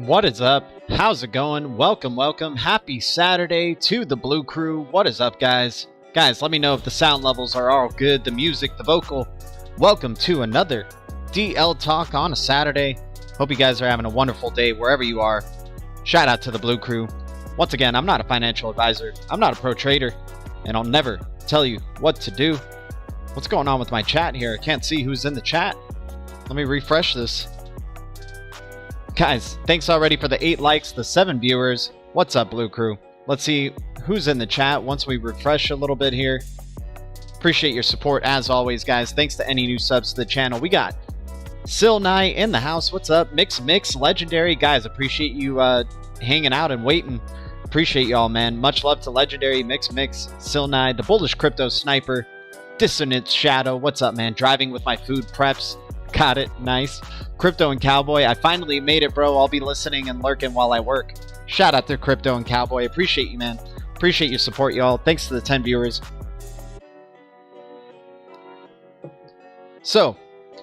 What is up? How's it going? Welcome. Happy Saturday to the Blue Crew. What is up, guys? Guys, let me know if the sound levels are all good, the music, the vocal. Welcome to another DL Talk on a Saturday. Hope you guys are having a wonderful day wherever you are. Shout out to the Blue Crew. Once again, I'm not a financial advisor. I'm not a pro trader, and I'll never tell you what to do. What's going on with my chat here? I can't see who's in the chat. Let me refresh this. Guys, thanks already for the 8 likes, the 7 viewers. What's up, Blue Crew? Let's see who's in the chat once we refresh a little bit here. Appreciate your support as always, guys. Thanks to any new subs to the channel. We got Silnai in the house. What's up? Mix, Legendary. Guys, appreciate you hanging out and waiting. Appreciate y'all, man. Much love to Legendary, Mix, Silnai, the Bullish Crypto Sniper, Dissonant Shadow. What's up, man? Driving with my food preps. Got it. Nice. Crypto and Cowboy. I finally made it, bro. I'll be listening and lurking while I work. Shout out to Crypto and Cowboy. Appreciate you, man. Appreciate your support, y'all. Thanks to the 10 viewers. So,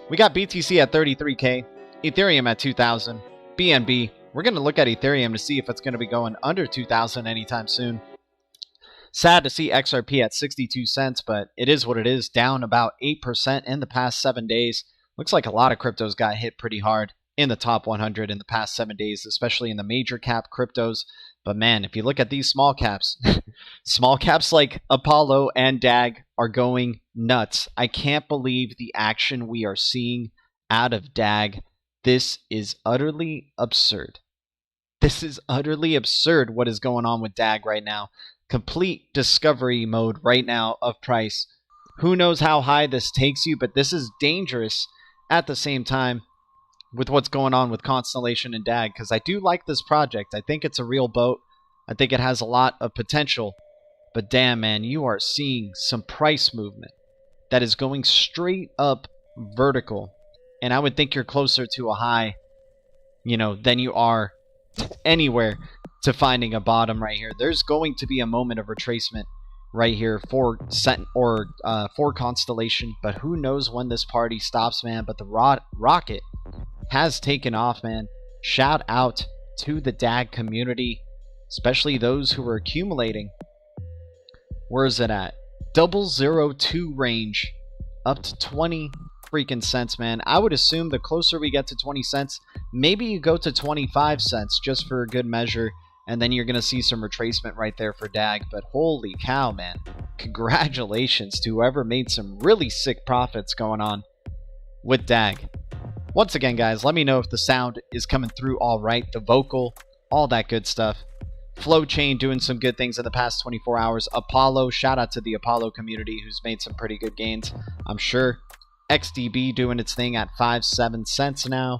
we got BTC at 33K, Ethereum at 2,000, BNB. We're going to look at Ethereum to see if it's going to be going under 2,000 anytime soon. Sad to see XRP at 62 cents, but it is what it is. Down about 8% in the past 7 days. Looks like a lot of cryptos got hit pretty hard in the top 100 in the past 7 days, especially in the major cap cryptos. But man, if you look at these small caps, small caps like Apollo and DAG are going nuts. I can't believe the action we are seeing out of DAG. This is utterly absurd. This is utterly absurd what is going on with DAG right now. Complete discovery mode right now of price. Who knows how high this takes you, but this is dangerous at the same time with what's going on with Constellation and DAG, because I do like this project. I think it's a real boat. I think it has a lot of potential. But damn, man, you are seeing some price movement that is going straight up vertical. And I would think you're closer to a high, than you are anywhere to finding a bottom right here. There's going to be a moment of retracement right here for Constellation, but who knows when this party stops, man. But the rocket has taken off, man. Shout out to the DAG community, especially those who are accumulating. Where is it at? 002 range, up to 20 freaking cents, man. I would assume the closer we get to 20 cents, maybe you go to 25 cents just for a good measure. And then you're going to see some retracement right there for DAG. But holy cow, man. Congratulations to whoever made some really sick profits going on with DAG. Once again, guys, let me know if the sound is coming through all right. The vocal, all that good stuff. Flow Chain doing some good things in the past 24 hours. Apollo, shout out to the Apollo community who's made some pretty good gains, I'm sure. XDB doing its thing at 5-7 cents now.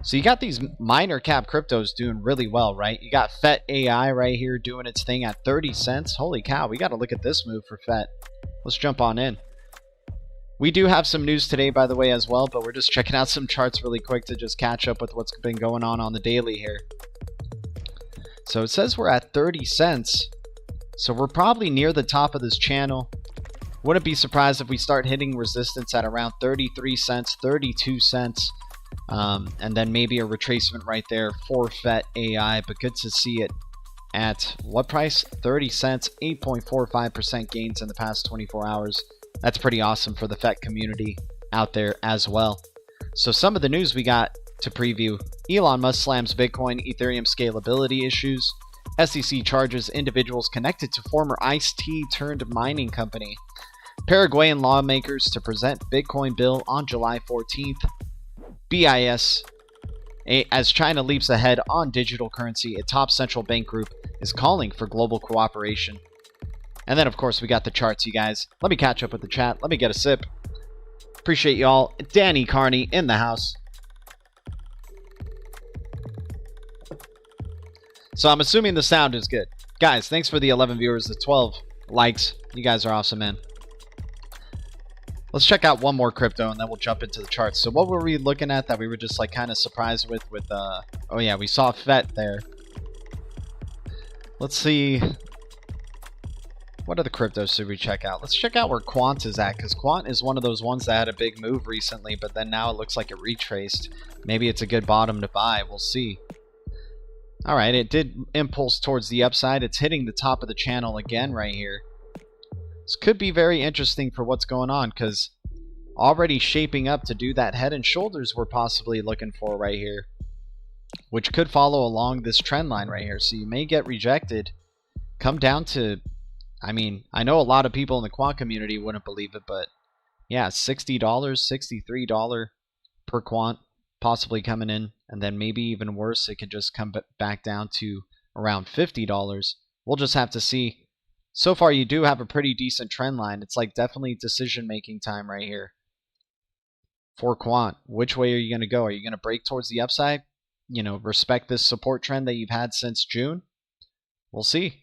So you got these minor cap cryptos doing really well, right? You got FET AI right here doing its thing at 30 cents. Holy cow, we got to look at this move for FET. Let's jump on in. We do have some news today, by the way, as well, but we're just checking out some charts really quick to just catch up with what's been going on the daily here. So it says we're at 30 cents. So we're probably near the top of this channel. Wouldn't be surprised if we start hitting resistance at around 33 cents, 32 cents. And then maybe a retracement right there for FET AI, but good to see it at what price? 30 cents, 8.45% gains in the past 24 hours. That's pretty awesome for the FET community out there as well. So some of the news we got to preview: Elon Musk slams Bitcoin, Ethereum scalability issues, SEC charges individuals connected to former Ice-T turned mining company, Paraguayan lawmakers to present Bitcoin bill on July 14th, BIS, as China leaps ahead on digital currency, a top central bank group is calling for global cooperation. And then, of course, we got the charts, you guys. Let me catch up with the chat. Let me get a sip. Appreciate y'all. Danny Carney in the house. So I'm assuming the sound is good. Guys, thanks for the 11 viewers, the 12 likes. You guys are awesome, man. Let's check out one more crypto and then we'll jump into the charts. So what were we looking at that we were just like kind of surprised with oh yeah, we saw FET there. Let's see. What other cryptos should we check out? Let's check out where Quant is at, because Quant is one of those ones that had a big move recently, but then now it looks like it retraced. Maybe it's a good bottom to buy. We'll see. Alright, it did impulse towards the upside. It's hitting the top of the channel again right here. This could be very interesting for what's going on, because already shaping up to do that head and shoulders we're possibly looking for right here, which could follow along this trend line right here. So you may get rejected, come down to, I mean, I know a lot of people in the quant community wouldn't believe it, but yeah, $60, $63 per quant possibly coming in, and then maybe even worse, it could just come back down to around $50. We'll just have to see. So far, you do have a pretty decent trend line. It's like definitely decision-making time right here. For quant, which way are you going to go? Are you going to break towards the upside? You know, respect this support trend that you've had since June? We'll see.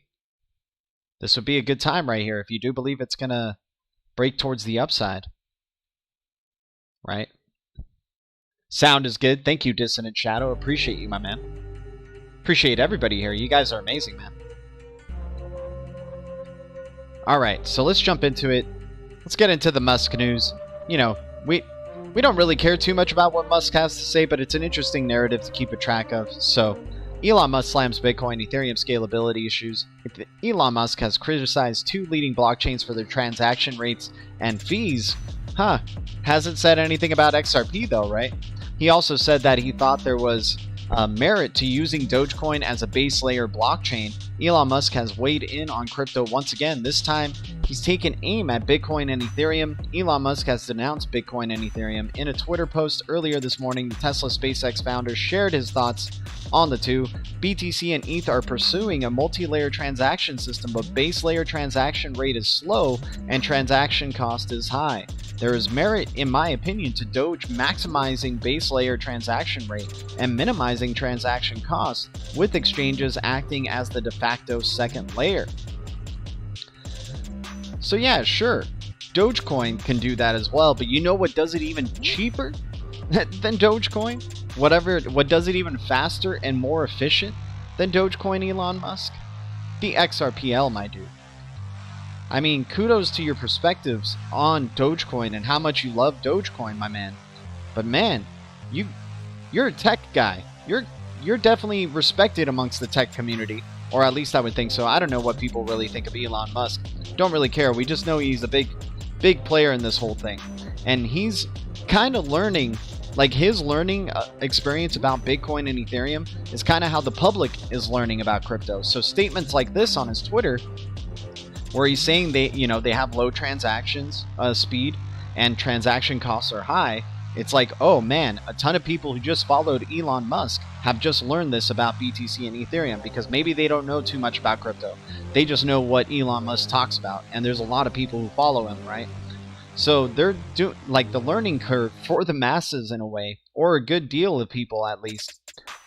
This would be a good time right here if you do believe it's going to break towards the upside. Right? Sound is good. Thank you, Dissonant Shadow. Appreciate you, my man. Appreciate everybody here. You guys are amazing, man. Alright, so let's jump into it. Let's get into the Musk news. You know, we don't really care too much about what Musk has to say, but it's an interesting narrative to keep a track of. So, Elon Musk slams Bitcoin, Ethereum scalability issues. Elon Musk has criticized two leading blockchains for their transaction rates and fees. Hasn't said anything about XRP though, right? He also said that he thought there was merit to using Dogecoin as a base layer blockchain. Elon Musk has weighed in on crypto once again. This time, he's taken aim at Bitcoin and Ethereum. Elon Musk has denounced Bitcoin and Ethereum. In a Twitter post earlier this morning, the Tesla SpaceX founder shared his thoughts on the two. BTC and ETH are pursuing a multi-layer transaction system, but base layer transaction rate is slow and transaction cost is high. There is merit, in my opinion, to Doge maximizing base layer transaction rate and minimizing transaction costs, with exchanges acting as the de facto second layer. So yeah, sure, Dogecoin can do that as well, but you know what does it even cheaper than Dogecoin? What does it even faster and more efficient than Dogecoin, Elon Musk? The XRPL, my dude. I mean, kudos to your perspectives on Dogecoin and how much you love Dogecoin, my man. But man, you're a tech guy. You're definitely respected amongst the tech community, or at least I would think so. I don't know what people really think of Elon Musk. Don't really care. We just know he's a big player in this whole thing, and he's kind of learning. Like, his learning experience about Bitcoin and Ethereum is kind of how the public is learning about crypto. So statements like this on his Twitter, where he's saying they have low transactions speed and transaction costs are high, it's like, oh man, a ton of people who just followed Elon Musk have just learned this about BTC and Ethereum, because maybe they don't know too much about crypto. They just know what Elon Musk talks about, and there's a lot of people who follow him, right? So they're like the learning curve for the masses in a way, or a good deal of people at least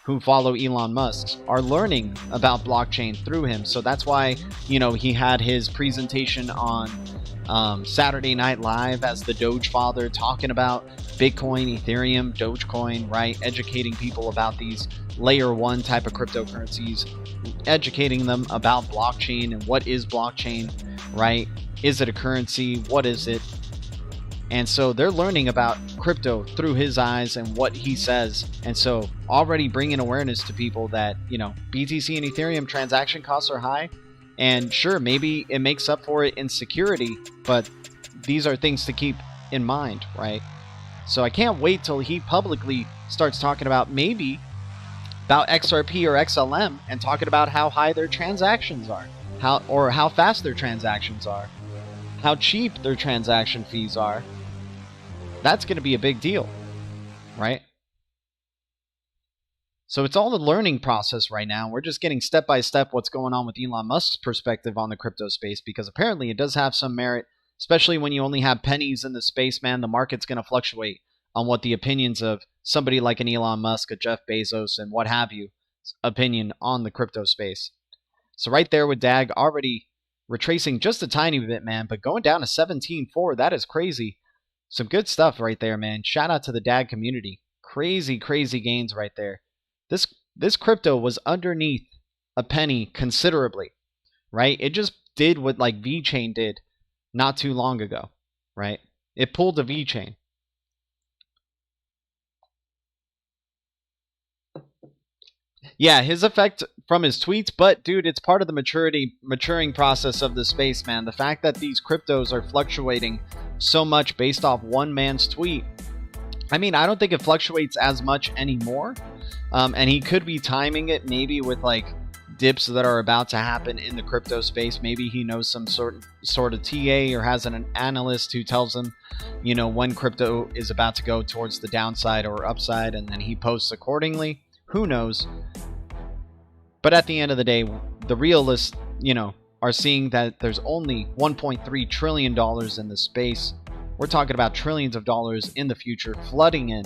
who follow Elon Musk are learning about blockchain through him. So that's why, he had his presentation on Saturday Night Live as the Doge Father, talking about Bitcoin, Ethereum, Dogecoin, right? Educating people about these layer one type of cryptocurrencies, educating them about blockchain and what is blockchain, right? Is it a currency? What is it? And so they're learning about crypto through his eyes and what he says. And so already bringing awareness to people that, BTC and Ethereum transaction costs are high. And sure, maybe it makes up for it in security, but these are things to keep in mind, right? So I can't wait till he publicly starts talking about about XRP or XLM, and talking about how high their transactions are, how fast their transactions are, how cheap their transaction fees are. That's going to be a big deal, right? So it's all the learning process right now. We're just getting step by step what's going on with Elon Musk's perspective on the crypto space, because apparently it does have some merit, especially when you only have pennies in the space, man. The market's going to fluctuate on what the opinions of somebody like an Elon Musk, a Jeff Bezos, and what have you, opinion on the crypto space. So right there with DAG already retracing just a tiny bit, man, but going down to 17.4, that is crazy. Some good stuff right there, man. Shout out to the DAG community. Crazy gains right there. This crypto was underneath a penny considerably, right? It just did what like VeChain did not too long ago, right? It pulled a VeChain. Yeah, his effect from his tweets, but dude, it's part of the maturing process of the space, man. The fact that these cryptos are fluctuating so much based off one man's tweet. I mean, I don't think it fluctuates as much anymore. And he could be timing it maybe with like dips that are about to happen in the crypto space. Maybe he knows some sort of TA or has an analyst who tells him, you know, when crypto is about to go towards the downside or upside, and then he posts accordingly. Who knows? But at the end of the day, the realists, you know, are seeing that there's only $1.3 trillion in the space. We're talking about trillions of dollars in the future flooding in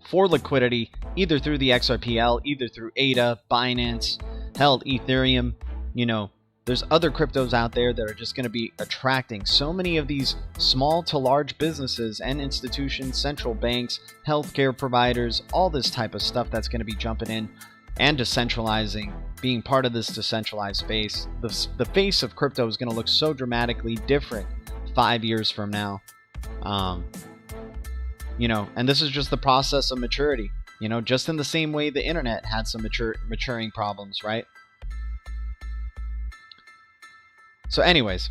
for liquidity, either through the XRPL, either through ADA, Binance, hell, Ethereum. You know, there's other cryptos out there that are just going to be attracting so many of these small to large businesses and institutions, central banks, healthcare providers, all this type of stuff that's going to be jumping in and decentralizing, being part of this decentralized space. The face of crypto is going to look so dramatically different 5 years from now. You know, and this is just the process of maturity, you know, just in the same way the internet had some maturing problems, right? So anyways,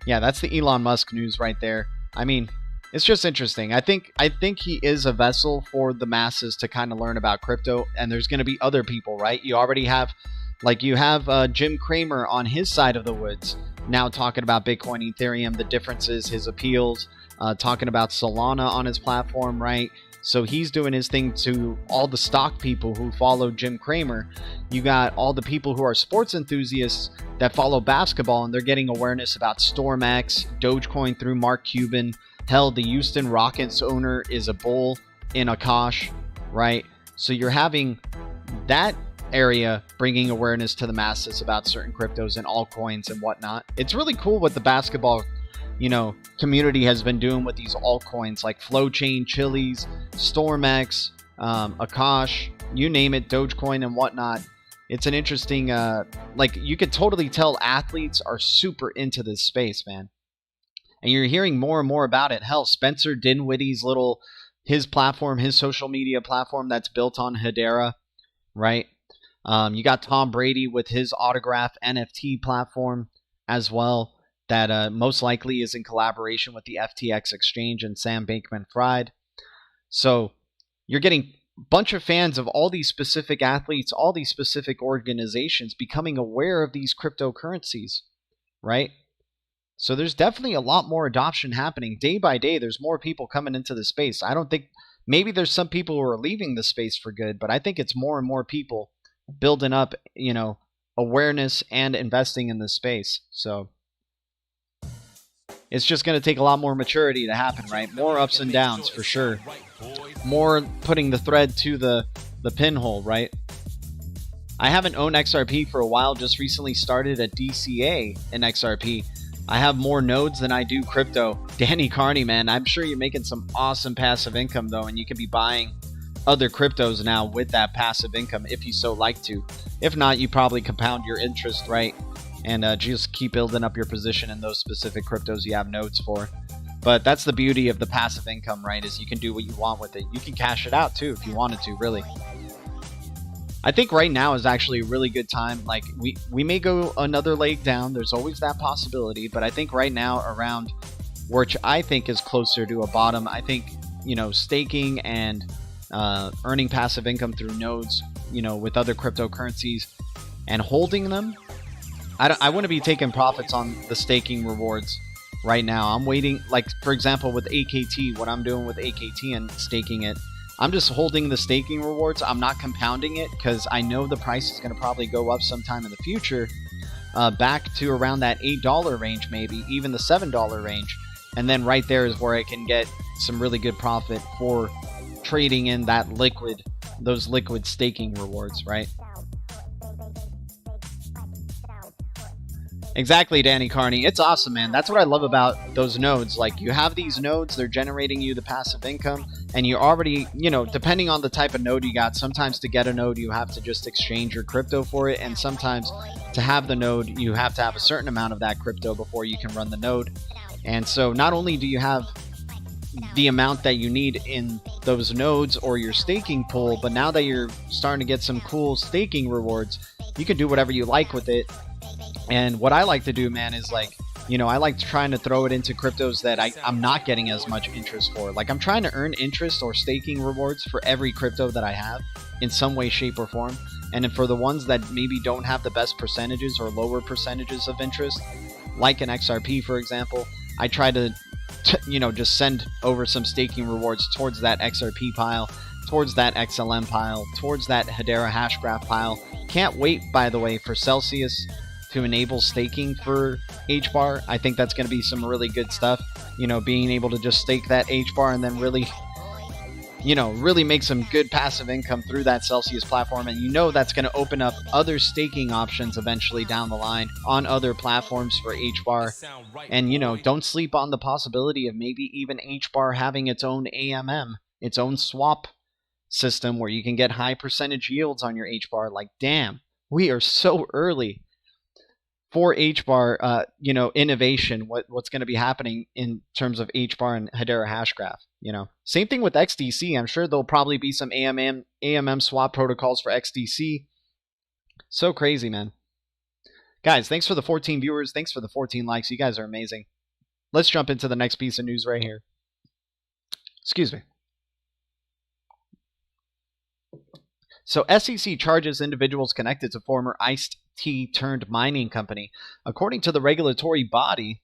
yeah, that's the Elon Musk news right there. I mean, it's just interesting. I think he is a vessel for the masses to kind of learn about crypto, and there's going to be other people, right? You already have, like, you have Jim Cramer on his side of the woods now talking about Bitcoin, Ethereum, the differences, his appeals, talking about Solana on his platform, right? So he's doing his thing to all the stock people who follow Jim Cramer. You got all the people who are sports enthusiasts that follow basketball, and they're getting awareness about StormX, Dogecoin through Mark Cuban. Hell, the Houston Rockets owner is a bull in Akash, right? So you're having that area bringing awareness to the masses about certain cryptos and altcoins and whatnot. It's really cool what the basketball, you know, community has been doing with these altcoins like Flowchain, Chiliz, StormX, Akash, you name it, Dogecoin and whatnot. It's an interesting, like, you could totally tell athletes are super into this space, man. And you're hearing more and more about it. Hell, Spencer Dinwiddie's his platform, his social media platform that's built on Hbar, right? You got Tom Brady with his autograph NFT platform as well, that most likely is in collaboration with the FTX exchange and Sam Bankman-Fried. So you're getting a bunch of fans of all these specific athletes, all these specific organizations becoming aware of these cryptocurrencies, right? So there's definitely a lot more adoption happening. Day by day, there's more people coming into the space. I don't think, maybe there's some people who are leaving the space for good, but I think it's more and more people building up, you know, awareness and investing in this space. So it's just going to take a lot more maturity to happen, right? More ups and downs for sure. More putting the thread to the pinhole, right? I haven't owned XRP for a while, just recently started a DCA in XRP. I have more nodes than I do crypto. Danny Carney, man, I'm sure you're making some awesome passive income though, and you can be buying other cryptos now with that passive income if you so like to. If not, you probably compound your interest, right? And just keep building up your position in those specific cryptos you have nodes for. But that's the beauty of the passive income, right? Is you can do what you want with it. You can cash it out too if you wanted to, really. I think right now is actually a really good time. Like, we may go another leg down. There's always that possibility. But I think right now, around which I think is closer to a bottom, I think, you know, staking and earning passive income through nodes, you know, with other cryptocurrencies and holding them. I want to be taking profits on the staking rewards right now. I'm waiting, like, for example, with AKT, what I'm doing with AKT and staking it, I'm just holding the staking rewards. I'm not compounding it because I know the price is going to probably go up sometime in the future, back to around that $8 range, maybe even the $7 range. And then right there is where I can get some really good profit for trading in that those liquid staking rewards, right? Exactly, Danny Carney. It's awesome, man. That's what I love about those nodes. Like, you have these nodes, they're generating you the passive income, and you already, you know, depending on the type of node you got, sometimes to get a node, you have to just exchange your crypto for it, and sometimes to have the node, you have to have a certain amount of that crypto before you can run the node. And so not only do you have the amount that you need in those nodes or your staking pool, but now that you're starting to get some cool staking rewards, you can do whatever you like with it. And what I like to do, man, is like, you know, I like trying to throw it into cryptos that I'm not getting as much interest for. Like, I'm trying to earn interest or staking rewards for every crypto that I have in some way, shape, or form. And then for the ones that maybe don't have the best percentages or lower percentages of interest, like an XRP, for example, I try to, you know, just send over some staking rewards towards that XRP pile, towards that XLM pile, towards that Hedera Hashgraph pile. Can't wait, by the way, for Celsius to enable staking for Hbar. I think that's going to be some really good stuff. You know, being able to just stake that Hbar and then really, you know, really make some good passive income through that Celsius platform. And you know that's going to open up other staking options eventually down the line on other platforms for Hbar. And, you know, don't sleep on the possibility of maybe even Hbar having its own AMM, its own swap system where you can get high percentage yields on your Hbar. Like, damn, we are so early for Hbar, you know, innovation, what's going to be happening in terms of Hbar and Hedera Hashgraph, you know. Same thing with XDC. I'm sure there'll probably be some AMM swap protocols for XDC. So crazy, man. Guys, thanks for the 14 viewers. Thanks for the 14 likes. You guys are amazing. Let's jump into the next piece of news right here. Excuse me. So SEC charges individuals connected to former Ice-T turned mining company. According to the regulatory body,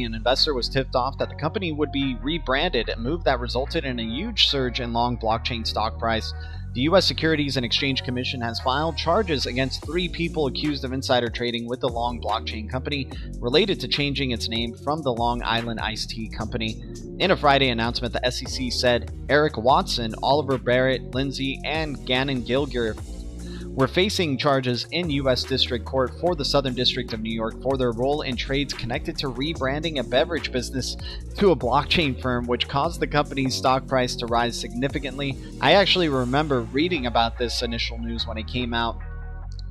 an investor was tipped off that the company would be rebranded, a move that resulted in a huge surge in long blockchain stock price. The U.S. Securities and Exchange Commission has filed charges against 3 people accused of insider trading with the Long blockchain company, related to changing its name from the Long Island Iced Tea Company. In a Friday announcement, the SEC said Eric Watson, Oliver Barrett, Lindsay, and Gannon Gilger were facing charges in U.S. District Court for the Southern District of New York for their role in trades connected to rebranding a beverage business to a blockchain firm, which caused the company's stock price to rise significantly. I actually remember reading about this initial news when it came out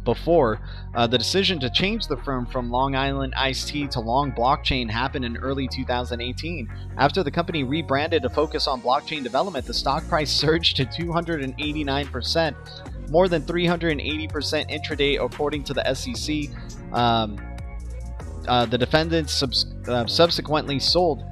before. The decision to change the firm from Long Island Iced Tea to Long Blockchain happened in early 2018. After the company rebranded to focus on blockchain development, the stock price surged to 289%. More than 380% intraday, according to the SEC. The defendants subsequently sold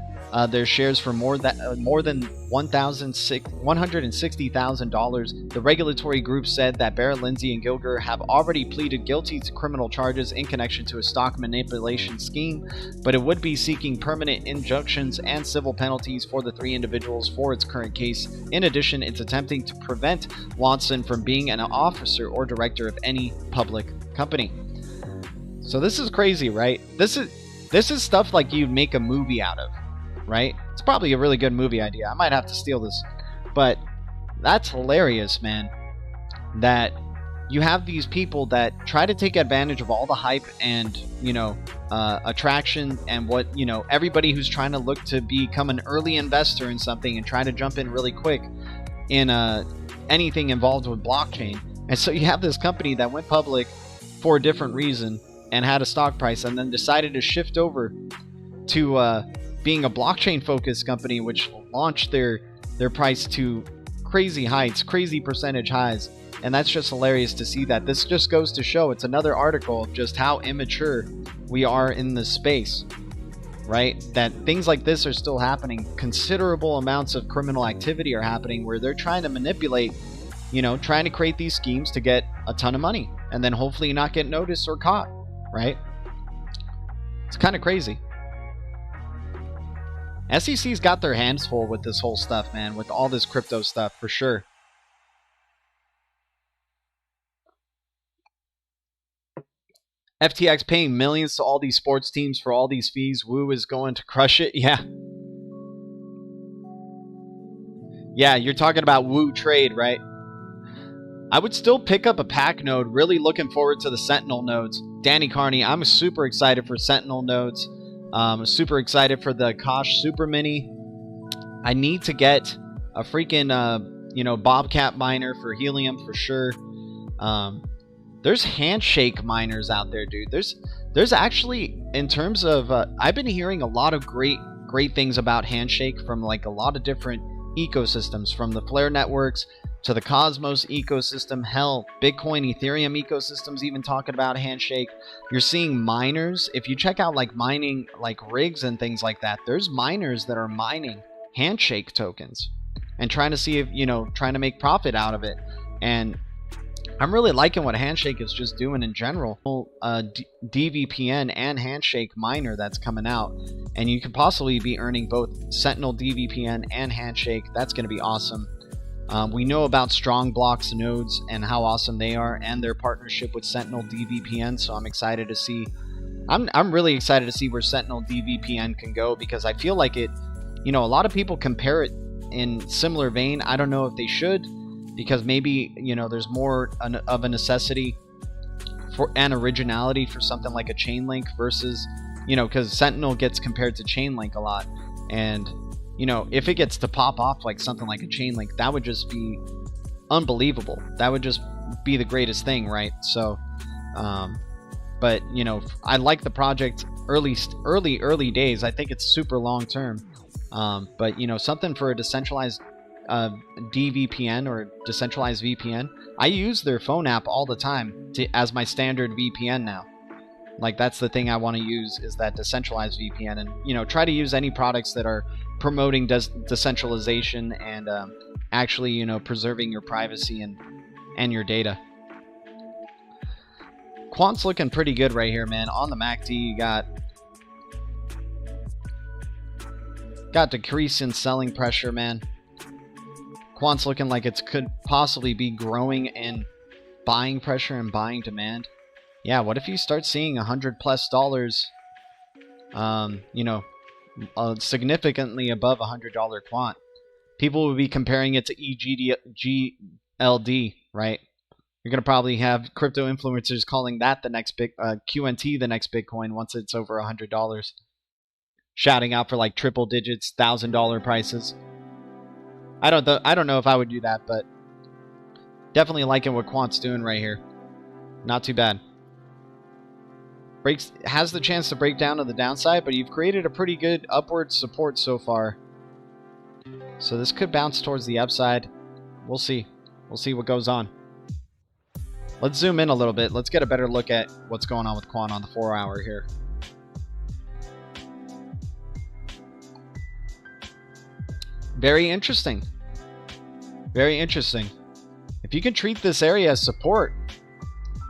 their shares for more than $160,000. The regulatory group said that Barrett, Lindsay, and Gilger have already pleaded guilty to criminal charges in connection to a stock manipulation scheme, but it would be seeking permanent injunctions and civil penalties for the 3 individuals for its current case. In addition, it's attempting to prevent Watson from being an officer or director of any public company. So this is crazy, right? This is stuff like you'd make a movie out of, right? It's probably a really good movie idea. I might have to steal this, but that's hilarious, man, that you have these people that try to take advantage of all the hype and, you know, attraction and what, you know, everybody who's trying to look to become an early investor in something and try to jump in really quick in anything involved with blockchain. And so you have this company that went public for a different reason and had a stock price, and then decided to shift over to being a blockchain focused company, which launched their price to crazy heights, crazy percentage highs. And that's just hilarious to see that. This just goes to show, it's another article of just how immature we are in this space, right? That things like this are still happening. Considerable amounts of criminal activity are happening where they're trying to manipulate, you know, trying to create these schemes to get a ton of money and then hopefully not get noticed or caught, right? It's kind of crazy. SEC's got their hands full with this whole stuff, man, with all this crypto stuff, for sure. FTX paying millions to all these sports teams for all these fees. Woo is going to crush it. Yeah. Yeah, you're talking about Woo Trade, right? I would still pick up a pack node. Really looking forward to the Sentinel nodes. Danny Carney, I'm super excited for Sentinel nodes. Super excited for the Kosh Super Mini. I need to get a freaking, you know, Bobcat miner for helium for sure. There's handshake miners out there, dude. There's actually, in terms of, I've been hearing a lot of great things about handshake from like a lot of different ecosystems, from the Flare networks to the Cosmos ecosystem. Hell, Bitcoin, Ethereum ecosystems even talking about handshake. You're seeing miners. If you check out like mining, like rigs and things like that, there's miners that are mining handshake tokens and trying to see if, you know, trying to make profit out of it. And I'm really liking what Handshake is just doing in general. DVPN and Handshake miner that's coming out, and you could possibly be earning both Sentinel DVPN and Handshake. That's going to be awesome. We know about Strong Blocks nodes and how awesome they are, and their partnership with Sentinel DVPN. So I'm excited to see. I'm really excited to see where Sentinel DVPN can go, because I feel like it. You know, a lot of people compare it in similar vein. I don't know if they should, because maybe, you know, there's more of a necessity for an originality for something like a Chainlink versus, you know, because Sentinel gets compared to Chainlink a lot. And, you know, if it gets to pop off like something like a Chainlink, that would just be unbelievable. That would just be the greatest thing, right? So, but, you know, I like the project early days. I think it's super long term. But, you know, something for a decentralized DVPN or decentralized VPN. I use their phone app all the time as my standard VPN now. Like, that's the thing I want to use, is that decentralized VPN, and, you know, try to use any products that are promoting decentralization and actually, you know, preserving your privacy and your data. Quant's looking pretty good right here, man. On the MACD, you got decrease in selling pressure, man. Quant's looking like it could possibly be growing in buying pressure and buying demand. Yeah, what if you start seeing $100+, you know, significantly above $100 quant? People will be comparing it to GDLT, right? You're going to probably have crypto influencers calling that the next big QNT, the next Bitcoin, once it's over $100. Shouting out for like triple digits, $1,000 prices. I don't know if I would do that, but definitely liking what Quant's doing right here. Not too bad. Has the chance to break down to the downside, but you've created a pretty good upward support so far. So this could bounce towards the upside. We'll see. We'll see what goes on. Let's zoom in a little bit. Let's get a better look at what's going on with Quant on the 4-hour here. Very interesting. Very interesting. If you can treat this area as support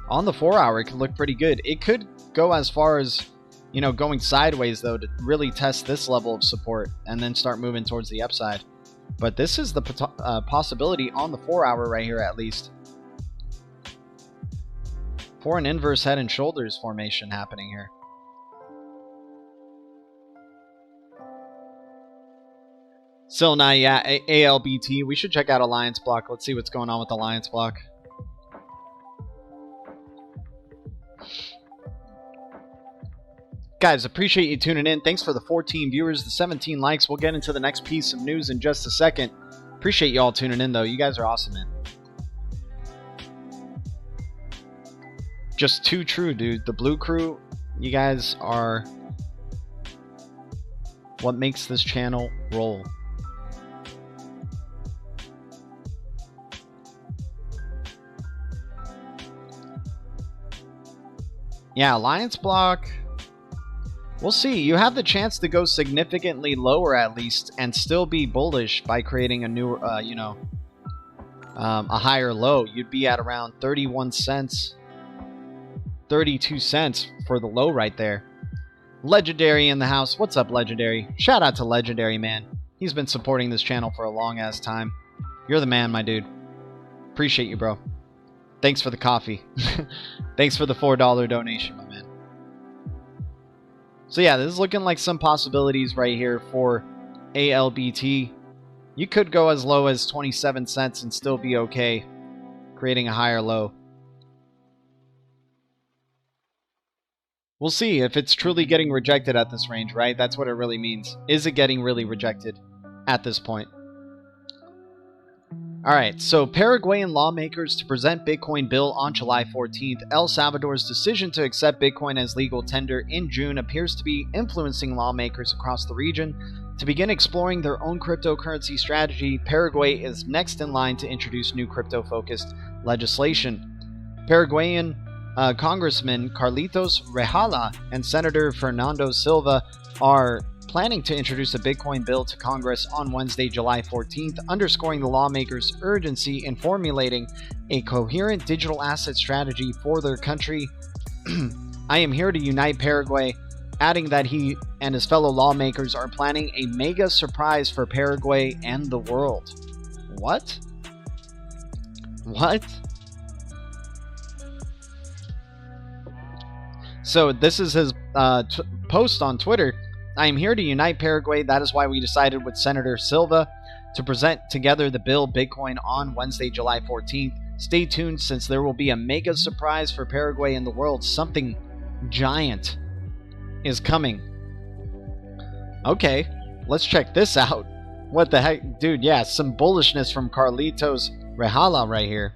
on the 4-hour, it could look pretty good. It could go as far as, you know, going sideways, though, to really test this level of support and then start moving towards the upside. But this is the possibility on the 4-hour right here, at least, for an inverse head and shoulders formation happening here. Still not, yeah, ALBT. We should check out Alliance Block. Let's see what's going on with Alliance Block. Guys, appreciate you tuning in. Thanks for the 14 viewers, the 17 likes. We'll get into the next piece of news in just a second. Appreciate you all tuning in, though. You guys are awesome, man. Just too true, dude. The Blue Crew, you guys are what makes this channel roll. Yeah, Alliance Block, we'll see. You have the chance to go significantly lower at least and still be bullish by creating a new, you know, a higher low. You'd be at around 31 cents, 32 cents for the low right there. Legendary in the house. What's up, Legendary? Shout out to Legendary, man. He's been supporting this channel for a long-ass time. You're the man, my dude. Appreciate you, bro. Thanks for the coffee. Thanks for the $4 donation, my man. So yeah, this is looking like some possibilities right here for ALBT. You could go as low as 27 cents and still be okay. creating a higher low. We'll see if it's truly getting rejected at this range, right? That's what it really means. Is it getting really rejected at this point? Alright, so Paraguayan lawmakers to present Bitcoin bill on July 14th. El Salvador's decision to accept Bitcoin as legal tender in June appears to be influencing lawmakers across the region to begin exploring their own cryptocurrency strategy. Paraguay is next in line to introduce new crypto-focused legislation. Paraguayan Congressman Carlitos Rejala and Senator Fernando Silva are planning to introduce a Bitcoin bill to Congress on Wednesday, July 14th, underscoring the lawmakers' urgency in formulating a coherent digital asset strategy for their country. I am here to unite Paraguay, adding that he and his fellow lawmakers are planning a mega surprise for Paraguay and the world. What? What? So this is his post on Twitter. I am here to unite Paraguay. That is why we decided with Senator Silva to present together the bill Bitcoin on Wednesday, July 14th. Stay tuned since there will be a mega surprise for Paraguay and the world. Something giant is coming. Okay, let's check this out. What the heck? Dude, yeah, some bullishness from Carlitos Rejala right here.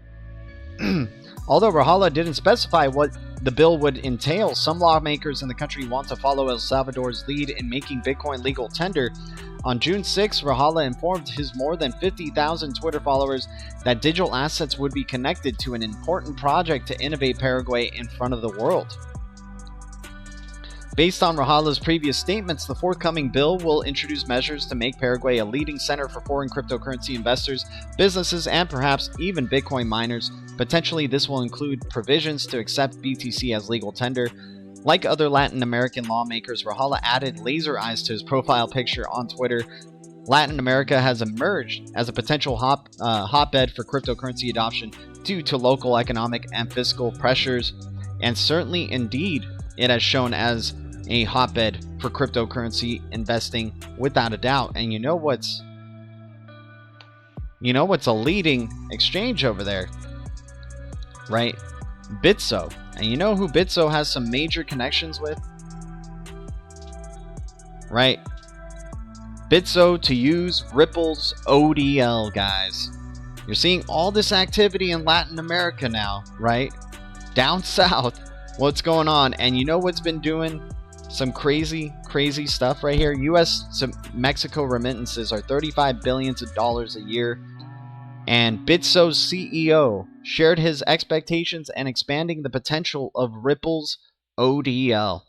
Although Rejala didn't specify what the bill would entail, some lawmakers in the country want to follow El Salvador's lead in making Bitcoin legal tender. On June 6, Rejala informed his more than 50,000 Twitter followers that digital assets would be connected to an important project to innovate Paraguay in front of the world. Based on Rejala's previous statements, the forthcoming bill will introduce measures to make Paraguay a leading center for foreign cryptocurrency investors, businesses, and perhaps even Bitcoin miners. Potentially, this will include provisions to accept BTC as legal tender. Like other Latin American lawmakers, Rejala added laser eyes to his profile picture on Twitter. Latin America has emerged as a potential hotbed for cryptocurrency adoption due to local economic and fiscal pressures, and certainly, indeed, it has shown as a hotbed for cryptocurrency investing without a doubt. And you know what's a leading exchange over there, right? Bitso. And you know who Bitso has some major connections with? Right? Bitso to use Ripple's ODL, guys. You're seeing all this activity in Latin America now, right? Down south. What's going on? And you know what's been doing some crazy stuff right here? U.S. to Mexico remittances are $35 billion a year. And Bitso's CEO shared his expectations and expanding the potential of Ripple's ODL.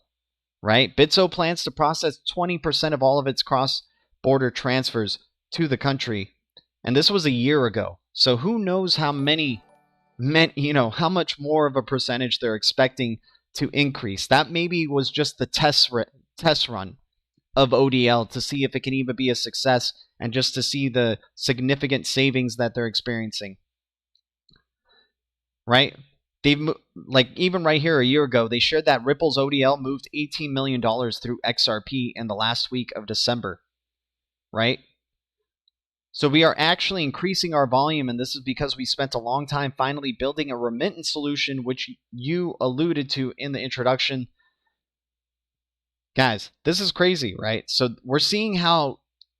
Right? Bitso plans to process 20% of all of its cross-border transfers to the country. And this was a year ago. So who knows how how much more of a percentage they're expecting to increase. That maybe was just the test run of ODL to see if it can even be a success and just to see the significant savings that they're experiencing. Right? Even right here a year ago, they shared that Ripple's ODL moved $18 million through XRP in the last week of December. Right? So we are actually increasing our volume, and this is because we spent a long time finally building a remittance solution, which you alluded to in the introduction. Guys, this is crazy, right? So we're seeing how,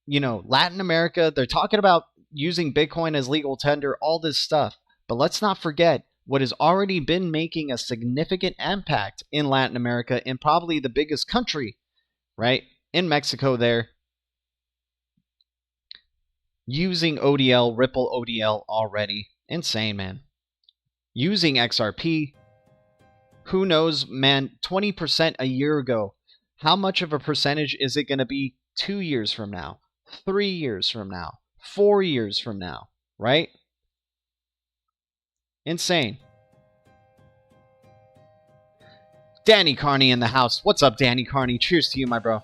Latin America, they're talking about using Bitcoin as legal tender, all this stuff. But let's not forget what has already been making a significant impact in Latin America, in probably the biggest country, right? In Mexico there. Using ODL, Ripple ODL already. Insane, man. Using XRP. Who knows, man, 20% a year ago. How much of a percentage is it going to be 2 years from now? 3 years from now? 4 years from now? Right? Insane. Danny Carney in the house. What's up, Danny Carney? Cheers to you, my bro.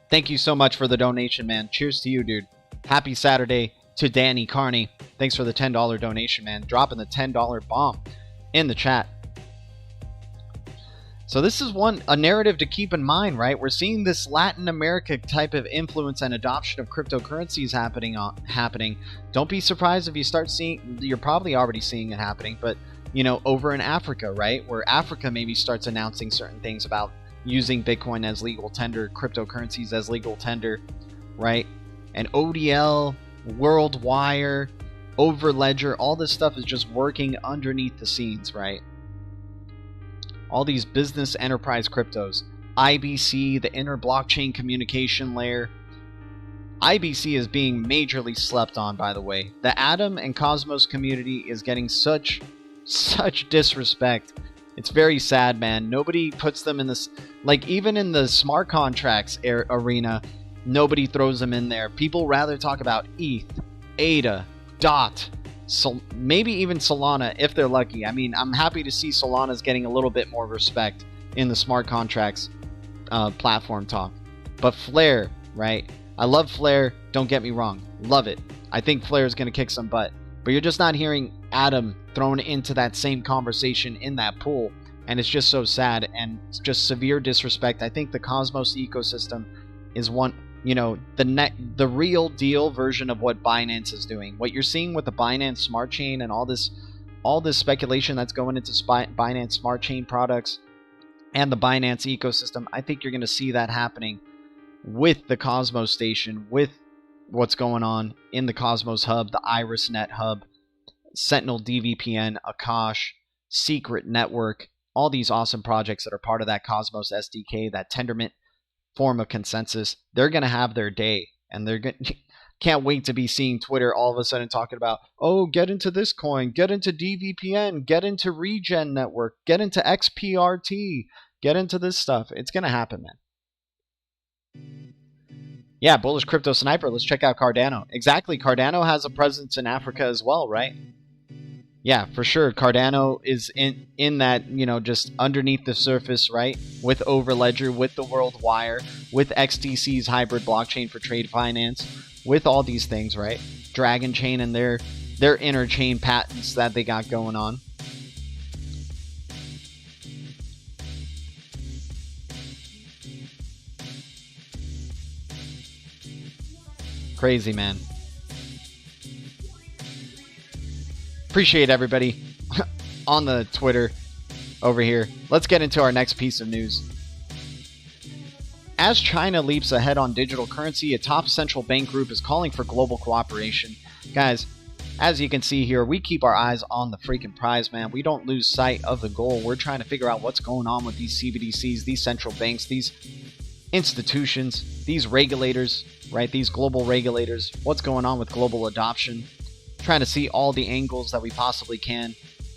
Thank you so much for the donation, man. Cheers to you, dude. Happy Saturday to Danny Carney. Thanks for the $10 donation, man. Dropping the $10 bomb in the chat. So this is a narrative to keep in mind, right? We're seeing this Latin America type of influence and adoption of cryptocurrencies happening. Don't be surprised if you start seeing, you're probably already seeing it happening, but you know, over in Africa, right? Where Africa maybe starts announcing certain things about using Bitcoin as legal tender, cryptocurrencies as legal tender, right? And ODL, WorldWire, Overledger, all this stuff is just working underneath the scenes, right? All these business enterprise cryptos. IBC, the inner blockchain communication layer. IBC is being majorly slept on, by the way. The Atom and Cosmos community is getting such disrespect. It's very sad, man. Nobody puts them in this, like even in the smart contracts arena, nobody throws them in there. People rather talk about ETH, ADA, DOT, maybe even Solana if they're lucky. I mean, I'm happy to see Solana's getting a little bit more respect in the smart contracts platform talk. But Flare, right? I love Flare, don't get me wrong. Love it. I think Flare is going to kick some butt. But you're just not hearing Atom thrown into that same conversation in that pool. And it's just so sad and it's just severe disrespect. I think the Cosmos ecosystem is one, you know, the real deal version of what Binance is doing. What you're seeing with the Binance Smart Chain and all this speculation that's going into Binance Smart Chain products and the Binance ecosystem, I think you're going to see that happening with the Cosmos station, with what's going on in the Cosmos hub, the IrisNet hub, Sentinel DVPN, Akash, Secret Network, all these awesome projects that are part of that Cosmos SDK, that Tendermint form of consensus. They're going to have their day, and they're going can't wait to be seeing Twitter all of a sudden talking about, oh, get into this coin, get into DVPN, get into Regen Network, get into XPRT, get into this stuff. It's going to happen, man. Yeah, Bullish Crypto Sniper. Let's check out Cardano. Exactly. Cardano has a presence in Africa as well, right? Yeah, for sure. Cardano is in that, you know, just underneath the surface, right? With Overledger, with the WorldWire, with XDC's hybrid blockchain for trade finance, with all these things, right? Dragon Chain and their interchain patents that they got going on. Crazy, man. Appreciate everybody on the Twitter over here. Let's get into our next piece of news. As China leaps ahead on digital currency, a top central bank group is calling for global cooperation. Guys, as you can see here, we keep our eyes on the freaking prize, man. We don't lose sight of the goal. We're trying to figure out what's going on with these CBDCs, these central banks, these institutions, these regulators, right? These global regulators. What's going on with global adoption? Trying to see all the angles that we possibly can,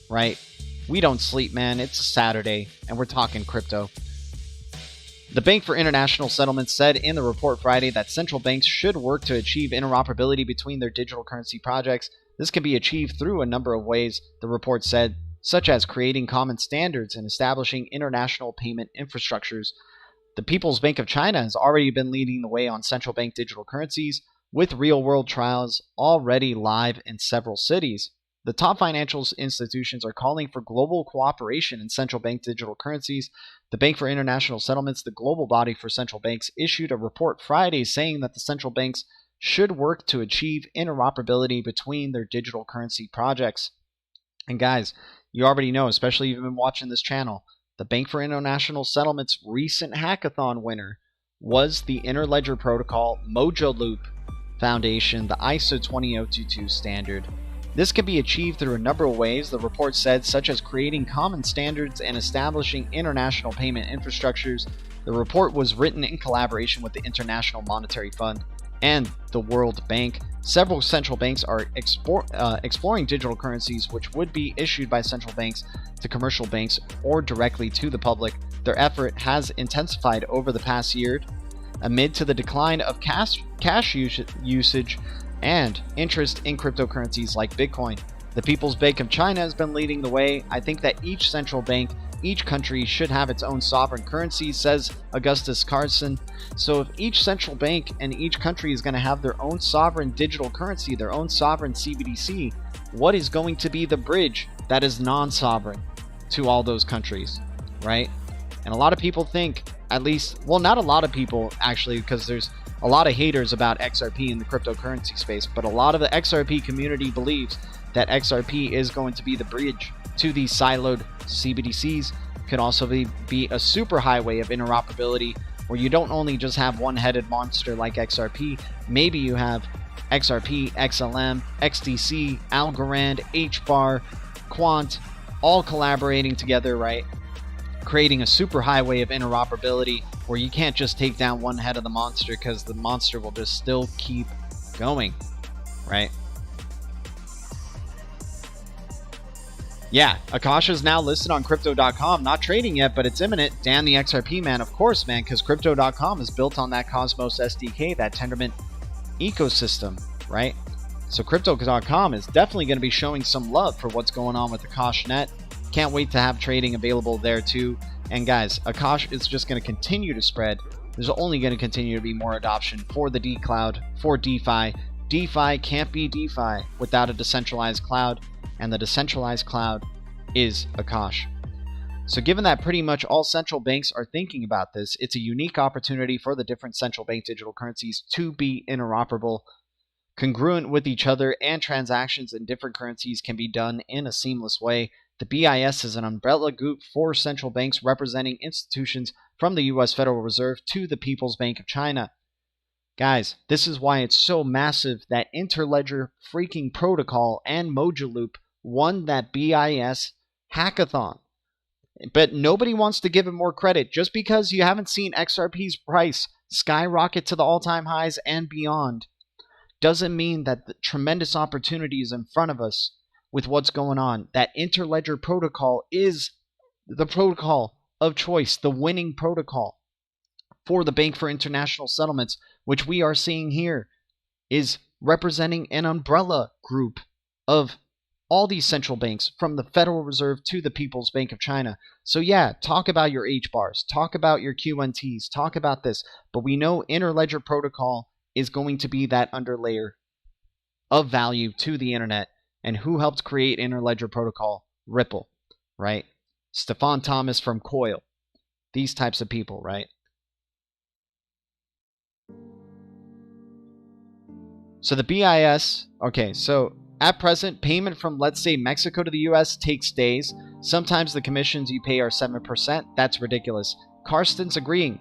right? We don't sleep, man. It's a Saturday, and we're talking crypto. The Bank for International Settlements said in the report Friday that central banks should work to achieve interoperability between their digital currency projects. This can be achieved through a number of ways, the report said, such as creating common standards and establishing international payment infrastructures. The People's Bank of China has already been leading the way on central bank digital currencies, with real-world trials already live in several cities. The top financial institutions are calling for global cooperation in central bank digital currencies. The Bank for International Settlements, the global body for central banks, issued a report Friday saying that the central banks should work to achieve interoperability between their digital currency projects. And guys, you already know, especially if you've been watching this channel, the Bank for International Settlements' recent hackathon winner was the Interledger Protocol Mojo Loop Foundation, the ISO 20022 standard. This can be achieved through a number of ways, the report said, such as creating common standards and establishing international payment infrastructures. The report was written in collaboration with the International Monetary Fund and the World Bank. Several central banks are exploring digital currencies which would be issued by central banks to commercial banks or directly to the public. Their effort has intensified over the past year amid to the decline of cash usage and interest in cryptocurrencies like Bitcoin. The People's Bank of China has been leading the way. I think that each central bank, each country should have its own sovereign currency, says Augustus Carson. So if each central bank and each country is going to have their own sovereign digital currency, their own sovereign CBDC, what is going to be the bridge that is non-sovereign to all those countries, right? And a lot of people think, at least, well, not a lot of people actually, because there's a lot of haters about XRP in the cryptocurrency space, but a lot of the XRP community believes that XRP is going to be the bridge to these siloed CBDCs. Can also be a super highway of interoperability, where you don't only just have one-headed monster like XRP, maybe you have XRP, XLM, XDC, Algorand, Hbar, Quant, all collaborating together, right? Creating a super highway of interoperability where you can't just take down one head of the monster, because the monster will just still keep going, right? Yeah, Akasha is now listed on Crypto.com, not trading yet, but it's imminent. Damn the XRP, man. Of course, man, because Crypto.com is built on that Cosmos SDK, that Tendermint ecosystem, right? So Crypto.com is definitely going to be showing some love for what's going on with AkashNet. Can't wait to have trading available there too. And guys, Akash is just going to continue to spread. There's only going to continue to be more adoption for the D Cloud, for DeFi. DeFi can't be DeFi without a decentralized cloud, and the decentralized cloud is Akash. So given that pretty much all central banks are thinking about this, it's a unique opportunity for the different central bank digital currencies to be interoperable, congruent with each other, and transactions in different currencies can be done in a seamless way. The BIS is an umbrella group for central banks representing institutions from the US Federal Reserve to the People's Bank of China. Guys, this is why it's so massive that Interledger freaking protocol and Mojaloop won that BIS hackathon. But nobody wants to give it more credit. Just because you haven't seen XRP's price skyrocket to the all-time highs and beyond doesn't mean that the tremendous opportunity is in front of us with what's going on. That Interledger protocol is the protocol of choice, the winning protocol for the Bank for International Settlements, which we are seeing here is representing an umbrella group of all these central banks, from the Federal Reserve to the People's Bank of China. So yeah, talk about your Hbars, talk about your QNTs, talk about this, but we know Interledger protocol is going to be that underlayer of value to the internet. And who helped create Interledger protocol? Ripple, right? Stefan Thomas from Coil. These types of people, right? So the BIS, okay, so at present, payment from, let's say, Mexico to the US takes days. Sometimes the commissions you pay are 7%. That's ridiculous. Karsten's agreeing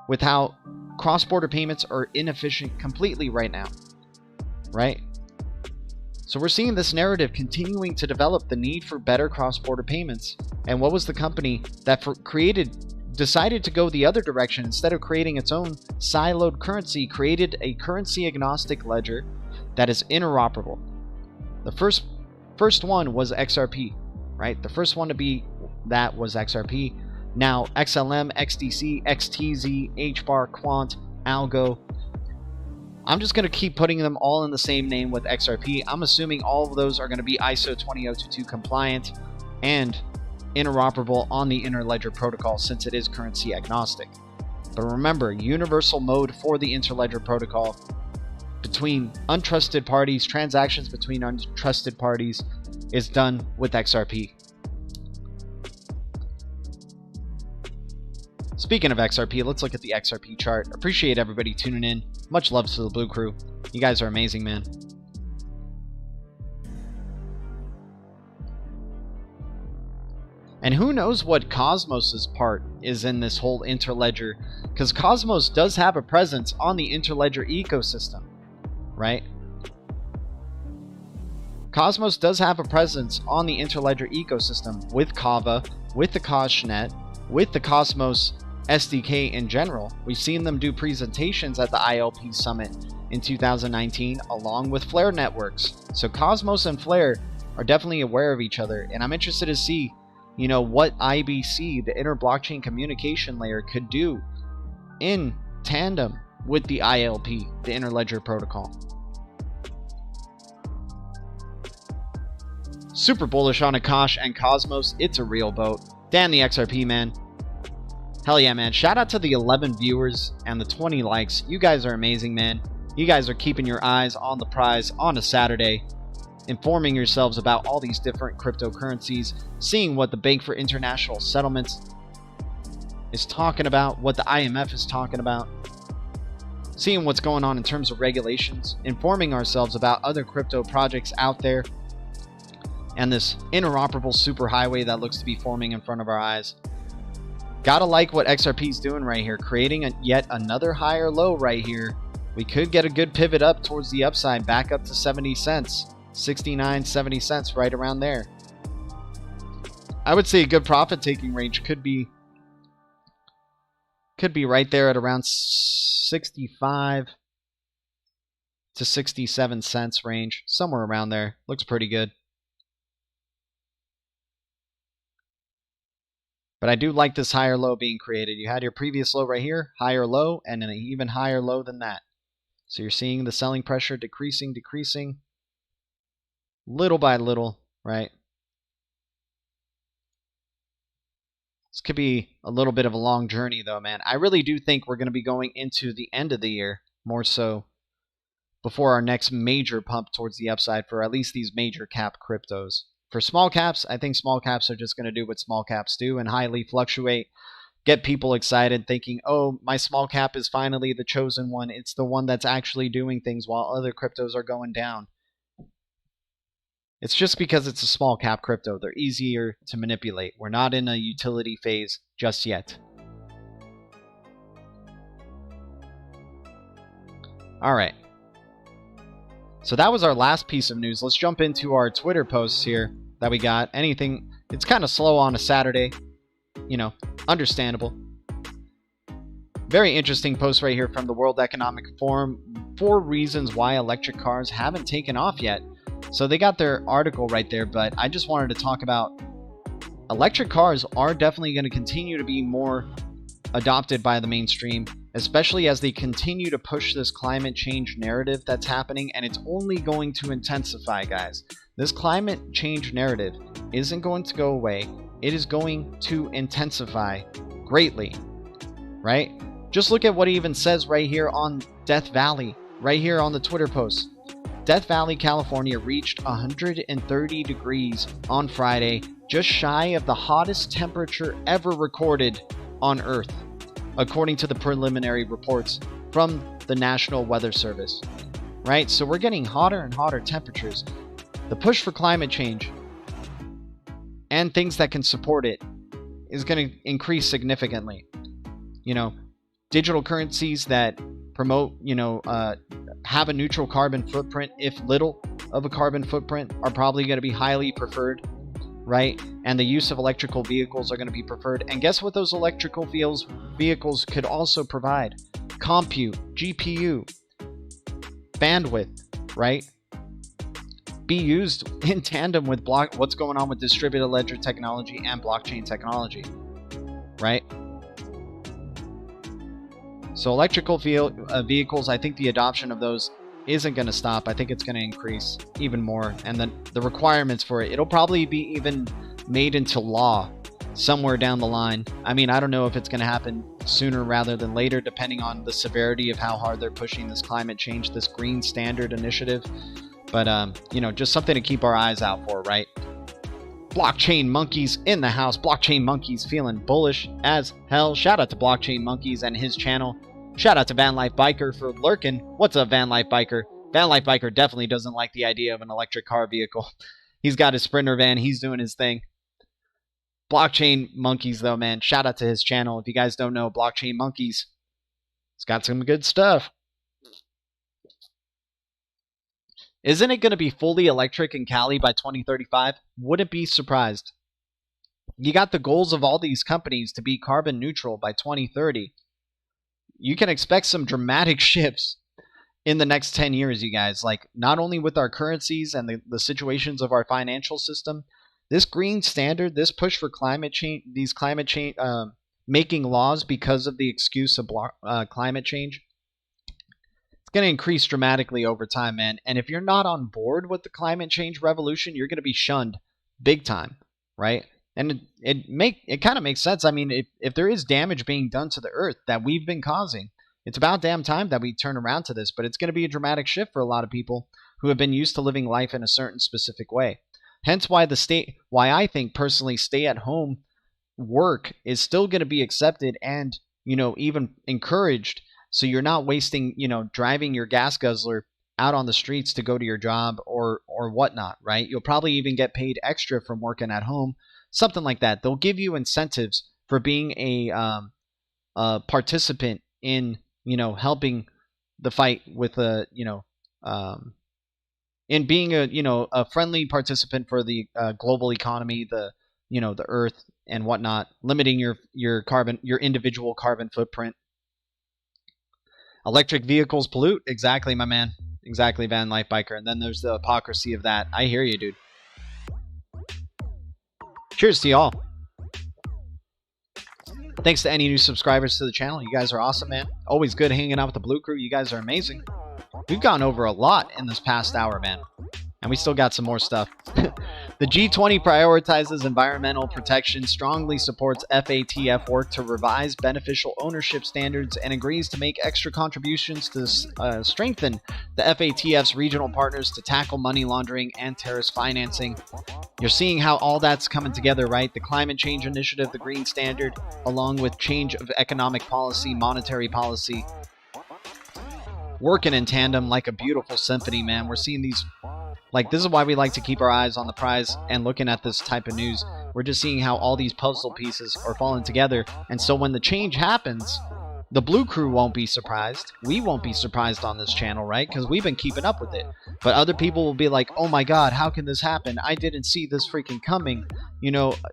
with how cross-border payments are inefficient completely right now, right? So we're seeing this narrative continuing to develop, the need for better cross-border payments. And what was the company that decided to go the other direction? Instead of creating its own siloed currency, created a currency-agnostic ledger that is interoperable. The first one was XRP, right? The first one to be that was XRP. Now XLM, XDC, XTZ, Hbar, Quant, Algo. I'm just going to keep putting them all in the same name with XRP. I'm assuming all of those are going to be ISO 20022 compliant and interoperable on the Interledger protocol, since it is currency agnostic. But remember, universal mode for the Interledger protocol between untrusted parties, transactions between untrusted parties, is done with XRP. Speaking of XRP, let's look at the XRP chart. Appreciate everybody tuning in. Much love to the Blue Crew. You guys are amazing, man. And who knows what Cosmos's part is in this whole Interledger, because Cosmos does have a presence on the Interledger ecosystem, right? Cosmos does have a presence on the Interledger ecosystem with Kava, with the AkashNet, with the Cosmos SDK in general. We've seen them do presentations at the ILP Summit in 2019 along with Flare Networks. So Cosmos and Flare are definitely aware of each other, and I'm interested to see, you know, what IBC, the inter-blockchain communication layer, could do in tandem with the ILP, the Interledger protocol. Super bullish on Akash and Cosmos. It's a real boat. Damn the XRP, man. Hell yeah, man. Shout out to the 11 viewers and the 20 likes. You guys are amazing, man. You guys are keeping your eyes on the prize on a Saturday, informing yourselves about all these different cryptocurrencies, seeing what the Bank for International Settlements is talking about, what the IMF is talking about, seeing what's going on in terms of regulations, informing ourselves about other crypto projects out there, and this interoperable superhighway that looks to be forming in front of our eyes. Gotta like what XRP is doing right here, creating yet another higher low right here. We could get a good pivot up towards the upside, back up to 70 cents, 69, 70 cents, right around there. I would say a good profit taking range could be right there at around 65 to 67 cents range, somewhere around there. Looks pretty good. But I do like this higher low being created. You had your previous low right here, higher low, and an even higher low than that. So you're seeing the selling pressure decreasing, little by little, right? This could be a little bit of a long journey though, man. I really do think we're going to be going into the end of the year, more so, before our next major pump towards the upside for at least these major cap cryptos. For small caps, I think small caps are just going to do what small caps do and highly fluctuate, get people excited thinking, oh, my small cap is finally the chosen one. It's the one that's actually doing things while other cryptos are going down. It's just because it's a small cap crypto. They're easier to manipulate. We're not in a utility phase just yet. All right. So that was our last piece of news. Let's jump into our Twitter posts here that we got. Anything, it's kind of slow on a Saturday. You know, understandable. Very interesting post right here from the World Economic Forum. 4 reasons why electric cars haven't taken off yet. So they got their article right there, but I just wanted to talk about electric cars are definitely going to continue to be more adopted by the mainstream, especially as they continue to push this climate change narrative that's happening, and it's only going to intensify, guys. This climate change narrative isn't going to go away. It is going to intensify greatly, right? Just look at what it even says right here on Death Valley, right here on the Twitter post. Death Valley, California reached 130 degrees on Friday, just shy of the hottest temperature ever recorded on Earth, according to the preliminary reports from the National Weather Service. Right? So we're getting hotter and hotter temperatures. The push for climate change and things that can support it is going to increase significantly. You know, digital currencies that promote, have a neutral carbon footprint, if little of a carbon footprint, are probably going to be highly preferred, right? And the use of electrical vehicles are going to be preferred. And guess what those electrical vehicles could also provide? Compute, GPU, bandwidth, right? Be used in tandem with what's going on with distributed ledger technology and blockchain technology, right? So electrical vehicles, I think the adoption of those isn't going to stop. I think it's going to increase even more. And then the requirements for it, it'll probably be even made into law somewhere down the line. I mean, I don't know if it's going to happen sooner rather than later, depending on the severity of how hard they're pushing this climate change, this green standard initiative. But, just something to keep our eyes out for, right? Blockchain Monkeys in the house. Blockchain Monkeys feeling bullish as hell. Shout out to Blockchain Monkeys and his channel. Shout out to Van Life Biker for lurking. What's up, Van Life Biker? Van Life Biker definitely doesn't like the idea of an electric car vehicle. He's got his Sprinter van. He's doing his thing. Blockchain Monkeys, though, man. Shout out to his channel. If you guys don't know, Blockchain Monkeys, it's got some good stuff. Isn't it going to be fully electric in Cali by 2035? Wouldn't be surprised. You got the goals of all these companies to be carbon neutral by 2030. You can expect some dramatic shifts in the next 10 years, you guys. Like, not only with our currencies and the situations of our financial system, this green standard, this push for climate change, these climate change, making laws because of the excuse of climate change, it's going to increase dramatically over time, man. And if you're not on board with the climate change revolution, you're going to be shunned big time, right? And it kind of makes sense. I mean, if there is damage being done to the earth that we've been causing, it's about damn time that we turn around to this. But it's going to be a dramatic shift for a lot of people who have been used to living life in a certain specific way. Hence why I think personally stay at home work is still going to be accepted and, even encouraged. So you're not wasting, driving your gas guzzler out on the streets to go to your job or whatnot, right? You'll probably even get paid extra from working at home, something like that. They'll give you incentives for being a participant in, helping the fight with in being a friendly participant for the global economy, the earth and whatnot, limiting your individual carbon footprint. Electric vehicles pollute. Exactly, my man. Exactly, Van Life Biker. And then there's the hypocrisy of that. I hear you, dude. Cheers to y'all. Thanks to any new subscribers to the channel. You guys are awesome, man. Always good hanging out with the Blue Crew. You guys are amazing. We've gone over a lot in this past hour, man. And we still got some more stuff. The G20 prioritizes environmental protection, strongly supports FATF work to revise beneficial ownership standards, and agrees to make extra contributions to strengthen the FATF's regional partners to tackle money laundering and terrorist financing. You're seeing how all that's coming together, right? The climate change initiative, the green standard, along with change of economic policy, monetary policy, working in tandem like a beautiful symphony, man. We're seeing these... this is why we like to keep our eyes on the prize and looking at this type of news. We're just seeing how all these puzzle pieces are falling together. And so when the change happens, the Blue Crew won't be surprised. We won't be surprised on this channel, right? Because we've been keeping up with it. But other people will be like, oh my god, how can this happen? I didn't see this freaking coming.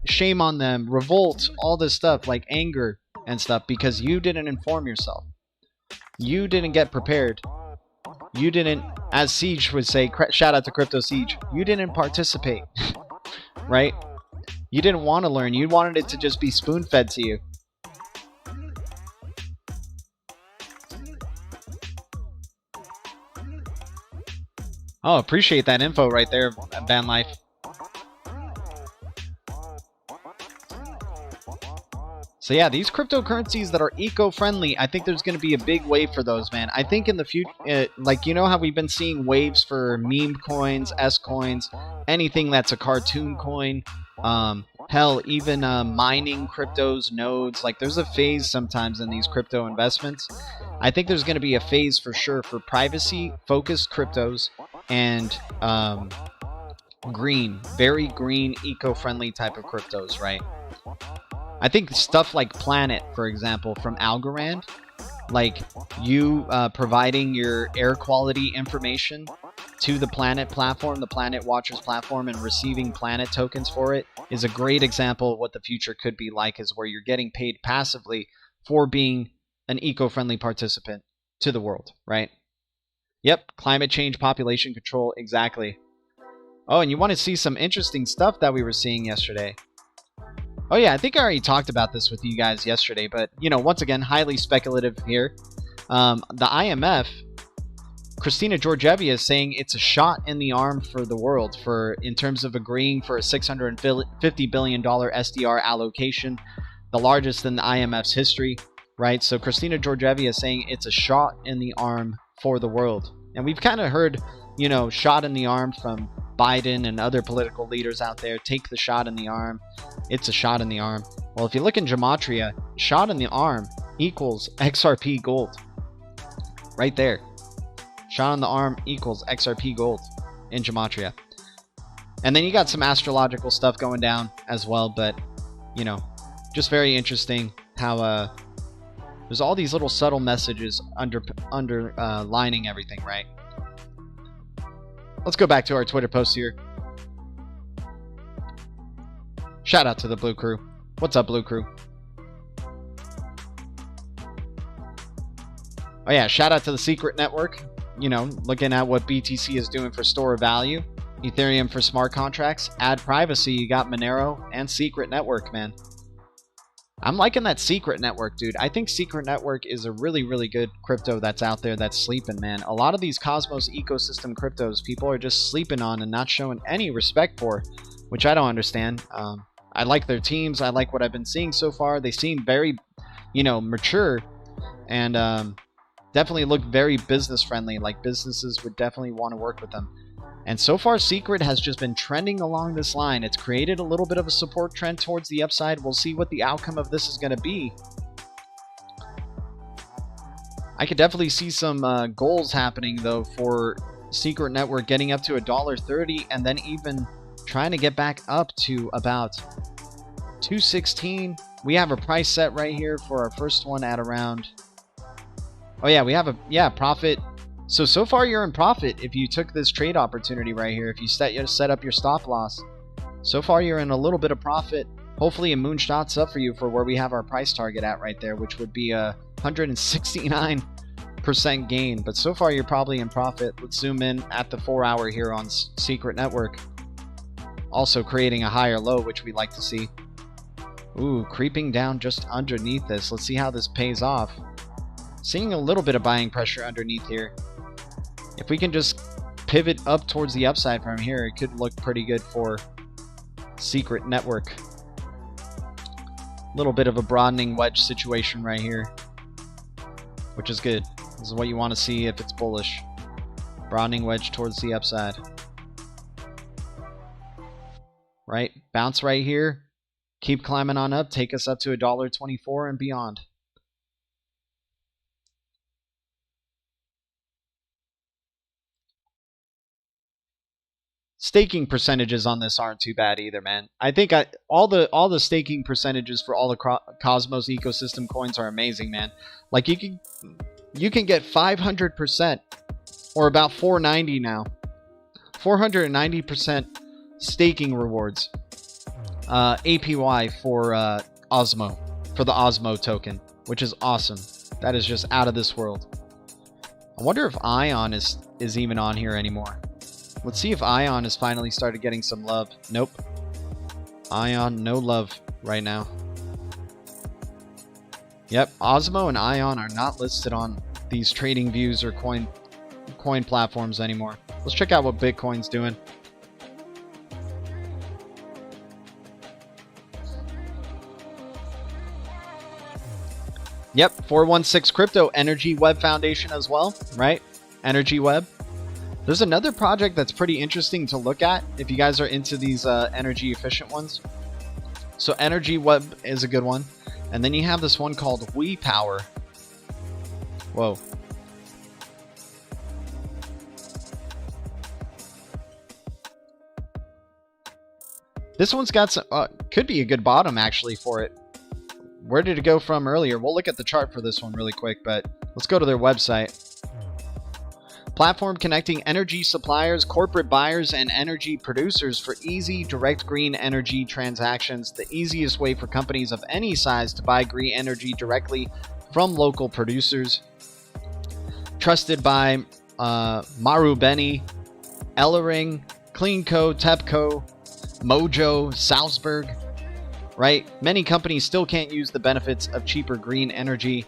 Shame on them, revolt, all this stuff, like anger and stuff, because you didn't inform yourself. You didn't get prepared. You didn't, as Siege would say, shout out to Crypto Siege, you didn't participate, right? You didn't want to learn. You wanted it to just be spoon-fed to you. Oh, appreciate that info right there, Van Life. So yeah, these cryptocurrencies that are eco-friendly, I think there's going to be a big wave for those, man. I think in the future, how we've been seeing waves for meme coins, S-coins, anything that's a cartoon coin, hell, even mining cryptos, nodes. There's a phase sometimes in these crypto investments. I think there's going to be a phase for sure for privacy-focused cryptos and very green, eco-friendly type of cryptos, right? I think stuff like Planet, for example, from Algorand, you providing your air quality information to the Planet platform, the Planet Watchers platform, and receiving Planet tokens for it is a great example of what the future could be like, is where you're getting paid passively for being an eco-friendly participant to the world, right? Yep, climate change, population control, exactly. Oh, and you want to see some interesting stuff that we were seeing yesterday. Oh yeah, I think I already talked about this with you guys yesterday, but, once again, highly speculative here. The IMF, Christina Georgieva is saying it's a shot in the arm for the world in terms of agreeing for a $650 billion SDR allocation, the largest in the IMF's history, right? So Christina Georgieva is saying it's a shot in the arm for the world. And we've kind of heard, shot in the arm from Biden and other political leaders out there. Take the shot in the arm. It's a shot in the arm. Well, if you look in Gematria, shot in the arm equals XRP gold. Right there. Shot in the arm equals XRP gold in Gematria. And then you got some astrological stuff going down as well, but, just very interesting how there's all these little subtle messages underlining everything, right? Let's go back to our Twitter post here. Shout out to the Blue Crew. What's up, Blue Crew? Oh yeah, shout out to the Secret Network. Looking at what BTC is doing for store of value. Ethereum for smart contracts. Add privacy. You got Monero and Secret Network, man. I'm liking that Secret Network, dude. I think Secret Network is a really, really good crypto that's out there that's sleeping, man. A lot of these Cosmos ecosystem cryptos, people are just sleeping on and not showing any respect for, which I don't understand. I like their teams. I like what I've been seeing so far. They seem very, mature and definitely look very business friendly. Like businesses would definitely want to work with them. And so far, Secret has just been trending along this line. It's created a little bit of a support trend towards the upside. We'll see what the outcome of this is going to be. I could definitely see some goals happening, though, for Secret Network getting up to $1.30 and then even trying to get back up to about $2.16. We have a price set right here for our first one at around... Oh, yeah, we have a... profit... So far you're in profit if you took this trade opportunity right here. If you set up your stop loss. So far you're in a little bit of profit. Hopefully it moonshots up for you for where we have our price target at right there, which would be a 169% gain. But so far you're probably in profit. Let's zoom in at the 4-hour here on Secret Network. Also creating a higher low, which we like to see. Ooh, creeping down just underneath this. Let's see how this pays off. Seeing a little bit of buying pressure underneath here. If we can just pivot up towards the upside from here, it could look pretty good for Secret Network. A little bit of a broadening wedge situation right here, which is good. This is what you want to see if it's bullish. Broadening wedge towards the upside. Right? Bounce right here. Keep climbing on up. Take us up to $1.24 and beyond. Staking percentages on this aren't too bad either, man. I think all the staking percentages for all the Cosmos ecosystem coins are amazing, man. Like you can get 500% or about 490 now. 490% staking rewards. APY for Osmo, for the Osmo token, which is awesome. That is just out of this world. I wonder if Ion is even on here anymore. Let's see if Ion has finally started getting some love. Nope. Ion, no love right now. Yep, Osmo and Ion are not listed on these trading views or coin platforms anymore. Let's check out what Bitcoin's doing. Yep, 416 Crypto, Energy Web Foundation as well, right? Energy Web. There's another project that's pretty interesting to look at if you guys are into these energy efficient ones. So Energy Web is a good one. And then you have this one called Hbar. Whoa. This one's got some, could be a good bottom actually for it. Where did it go from earlier? We'll look at the chart for this one really quick, but let's go to their website. Platform connecting energy suppliers, corporate buyers, and energy producers for easy, direct green energy transactions. The easiest way for companies of any size to buy green energy directly from local producers. Trusted by Marubeni, Ellering, CleanCo, TEPCO, Mojo, Salzburg. Right? Many companies still can't use the benefits of cheaper green energy.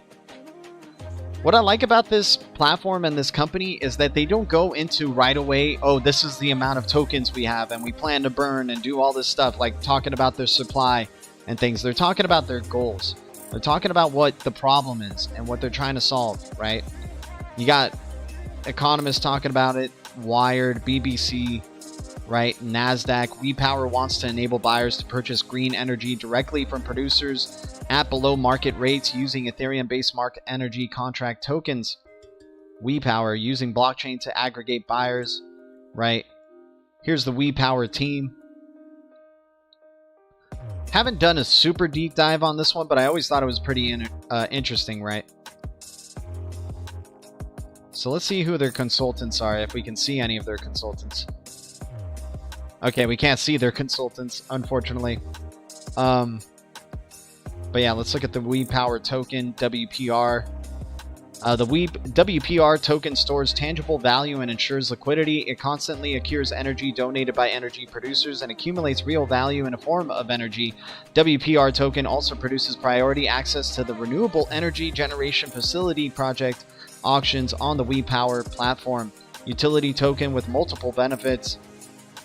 What I like about this platform and this company is that they don't go into right away, oh, this is the amount of tokens we have and we plan to burn and do all this stuff, like talking about their supply and things. They're talking about their goals. They're talking about what the problem is and what they're trying to solve, right? You got economists talking about it, Wired, BBC, right? NASDAQ. Hbar wants to enable buyers to purchase green energy directly from producers at below market rates using Ethereum-based market energy contract tokens. Hbar using blockchain to aggregate buyers, right? Here's the Hbar team. Haven't done a super deep dive on this one, but I always thought it was pretty interesting, right? So let's see who their consultants are, if we can see any of their consultants. Okay, we can't see their consultants, unfortunately. But yeah, let's look at the Hbar token, WPR. The WPR token stores tangible value and ensures liquidity. It constantly accrues energy donated by energy producers and accumulates real value in a form of energy. WPR token also produces priority access to the renewable energy generation facility project auctions on the Hbar platform. Utility token with multiple benefits.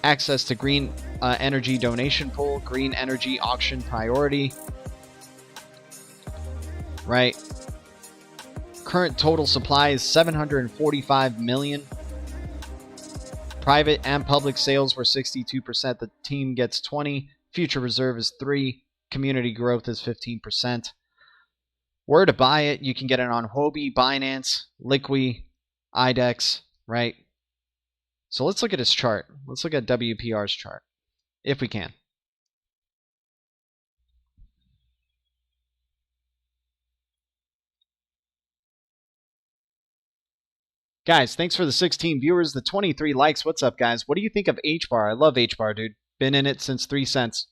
Access to green energy donation pool, green energy auction priority. Right. Current total supply is 745 million. Private and public sales were 62%. The team gets 20. Future reserve is 3. Community growth is 15%. Where to buy it? You can get it on Huobi, Binance, Liqui, IDEX, right? So let's look at his chart. Let's look at WPR's chart, if we can. Guys, thanks for the 16 viewers, the 23 likes. What's up, guys? What do you think of Hbar? I love Hbar, dude. Been in it since 3 cents.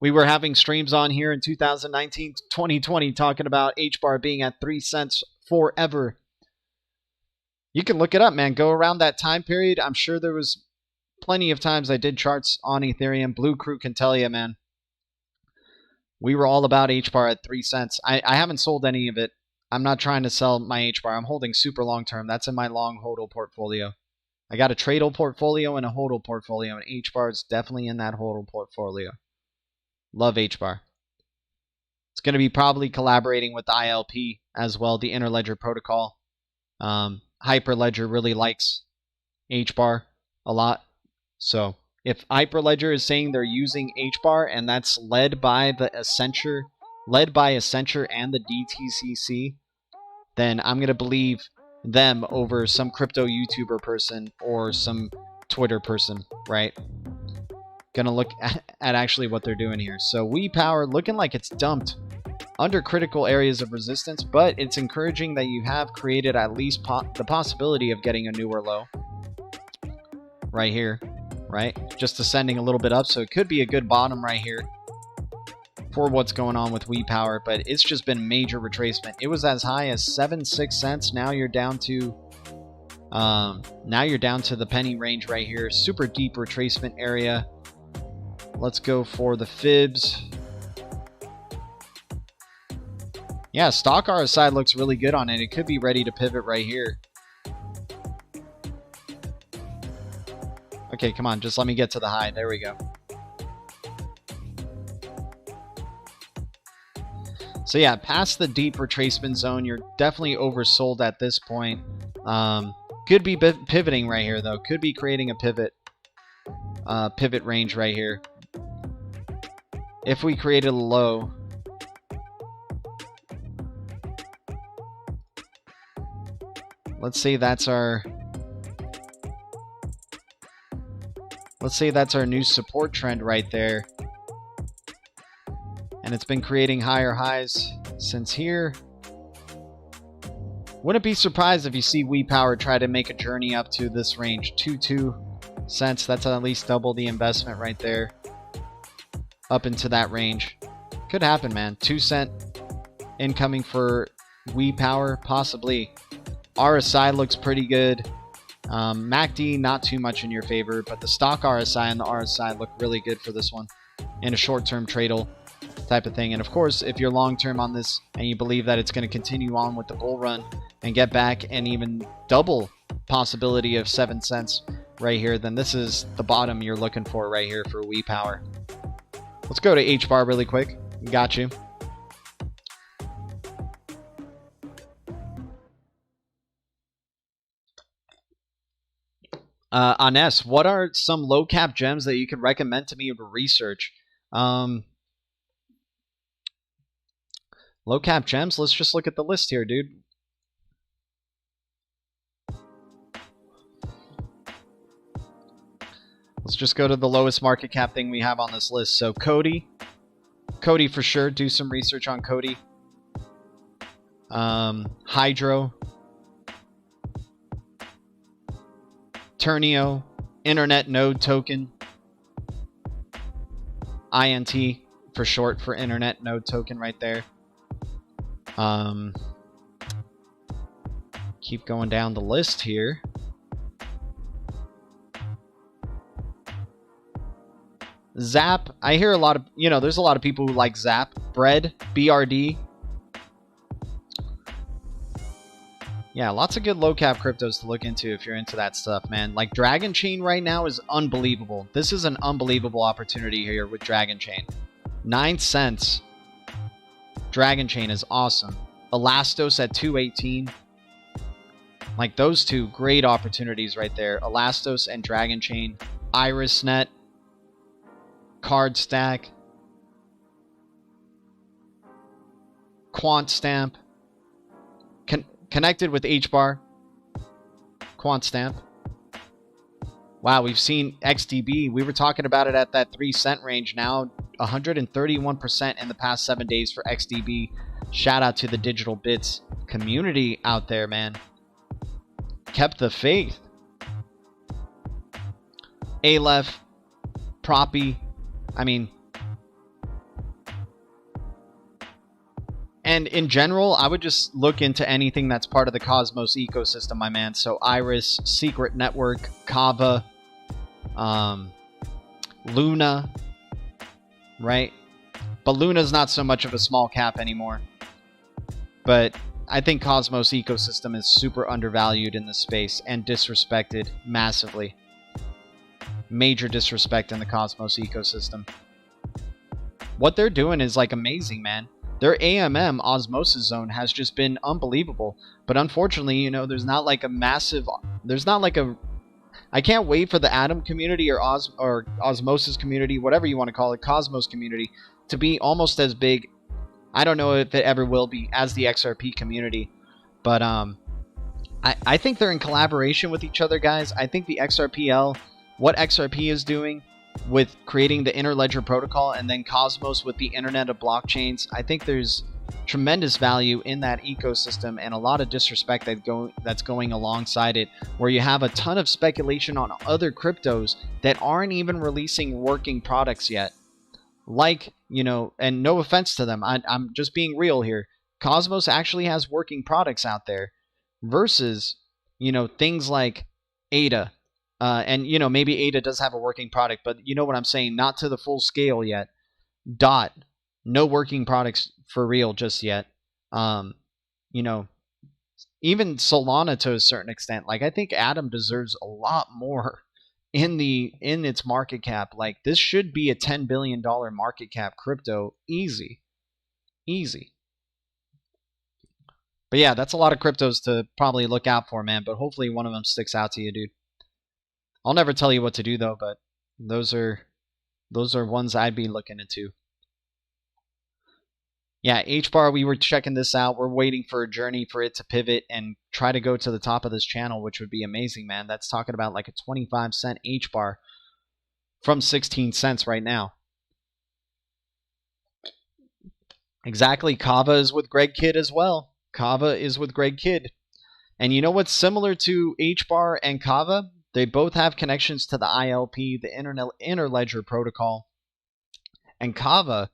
We were having streams on here in 2019, 2020 talking about Hbar being at 3 cents forever. You can look it up, man. Go around that time period. I'm sure there was plenty of times I did charts on Ethereum. Blue Crew can tell you, man. We were all about Hbar at 3 cents. I haven't sold any of it. I'm not trying to sell my Hbar. I'm holding super long term. That's in my long hodl portfolio. I got a tradal portfolio and a hodl portfolio, and Hbar is definitely in that hodl portfolio. Love Hbar. It's going to be probably collaborating with the ILP as well, the Interledger Protocol. Hyperledger really likes Hbar a lot. So if Hyperledger is saying they're using Hbar and that's led by Accenture and the DTCC, then I'm going to believe them over some crypto YouTuber person or some Twitter person, right? Gonna look at actually what they're doing here. So WePower looking like it's dumped under critical areas of resistance, but it's encouraging that you have created at least the possibility of getting a newer low right here, right? Just ascending a little bit up, so it could be a good bottom right here for what's going on with WePower, but it's just been major retracement. It was as high as 7-6 cents. Now you're down to the penny range right here. Super deep retracement area. Let's go for the fibs. Yeah, stock RSI looks really good on it. It could be ready to pivot right here. Okay, come on, just let me get to the high. There we go. So yeah, past the deep retracement zone, you're definitely oversold at this point. Could be pivoting right here though. Could be creating a pivot range right here. If we created a low, let's say that's our new support trend right there. And it's been creating higher highs since here. Wouldn't be surprised if you see WePower try to make a journey up to this range, 2 cents. That's at least double the investment right there. Up into that range. Could happen, man. 2 cent incoming for WePower, possibly. RSI looks pretty good. MACD, not too much in your favor, but the stock RSI and the RSI look really good for this one. In a short-term tradal type of thing. And of course, if you're long-term on this and you believe that it's going to continue on with the bull run and get back and even double possibility of 7 cents right here, then this is the bottom you're looking for right here for WePower. Let's go to Hbar really quick. Got you. Anes, what are some low cap gems that you could recommend to me to research? Low cap gems? Let's just look at the list here, dude. Let's just go to the lowest market cap thing we have on this list. So Cody for sure. Do some research on Cody. Hydro. Turnio. Internet Node Token. INT for short for Internet Node Token right there. Keep going down the list here. Zap. I hear a lot of, there's a lot of people who like Zap. Bread. BRD. Yeah, lots of good low cap cryptos to look into if you're into that stuff, man. Like Dragon Chain right now is unbelievable. This is an unbelievable opportunity here with Dragon Chain. 9 cents. Dragon Chain is awesome. Elastos at 218. Like those two great opportunities right there. Elastos and Dragon Chain, IrisNet, Card Stack, QuantStamp, connected with Hbar, QuantStamp. Wow, we've seen XDB. We were talking about it at that 3-cent range. Now 131% in the past 7 days for XDB. Shout out to the Digital Bits community out there, man. Kept the faith. Aleph, Proppy, I mean, and in general, I would just look into anything that's part of the Cosmos ecosystem, my man. So Iris, Secret Network, Kava, Luna, right? But Luna's not so much of a small cap anymore. But I think Cosmos ecosystem is super undervalued in this space and disrespected massively. Major disrespect in the Cosmos ecosystem. What they're doing is like amazing, man. Their AMM Osmosis Zone has just been unbelievable. But unfortunately, you know, there's not like a massive, there's not like a, I can't wait for the Atom community or Osmosis community, whatever you want to call it, Cosmos community, to be almost as big. I don't know if it ever will be as the XRP community, but I think they're in collaboration with each other, guys. I think the XRPL, what XRP is doing with creating the Interledger protocol, and then Cosmos with the Internet of Blockchains, I think there's tremendous value in that ecosystem and a lot of disrespect that's going alongside it, where you have a ton of speculation on other cryptos that aren't even releasing working products yet. Like, you know, and no offense to them, I'm just being real here. Cosmos actually has working products out there versus, you know, things like ADA. And, you know, maybe ADA does have a working product, but you know what I'm saying? Not to the full scale yet. DOT, no working products for real just yet. You know, even Solana to a certain extent. Like, I think Atom deserves a lot more in its market cap. Like, this should be a $10 billion market cap crypto. Easy. But yeah, that's a lot of cryptos to probably look out for, man. But hopefully one of them sticks out to you, dude. I'll never tell you what to do, though, but those are ones I'd be looking into. Yeah, Hbar, we were checking this out. We're waiting for a journey for it to pivot and try to go to the top of this channel, which would be amazing, man. That's talking about like a 25-cent Hbar from 16 cents right now. Exactly. Kava is with Greg Kidd as well. Kava is with Greg Kidd. And you know what's similar to Hbar and Kava? They both have connections to the ILP, the Interledger protocol. And Kava,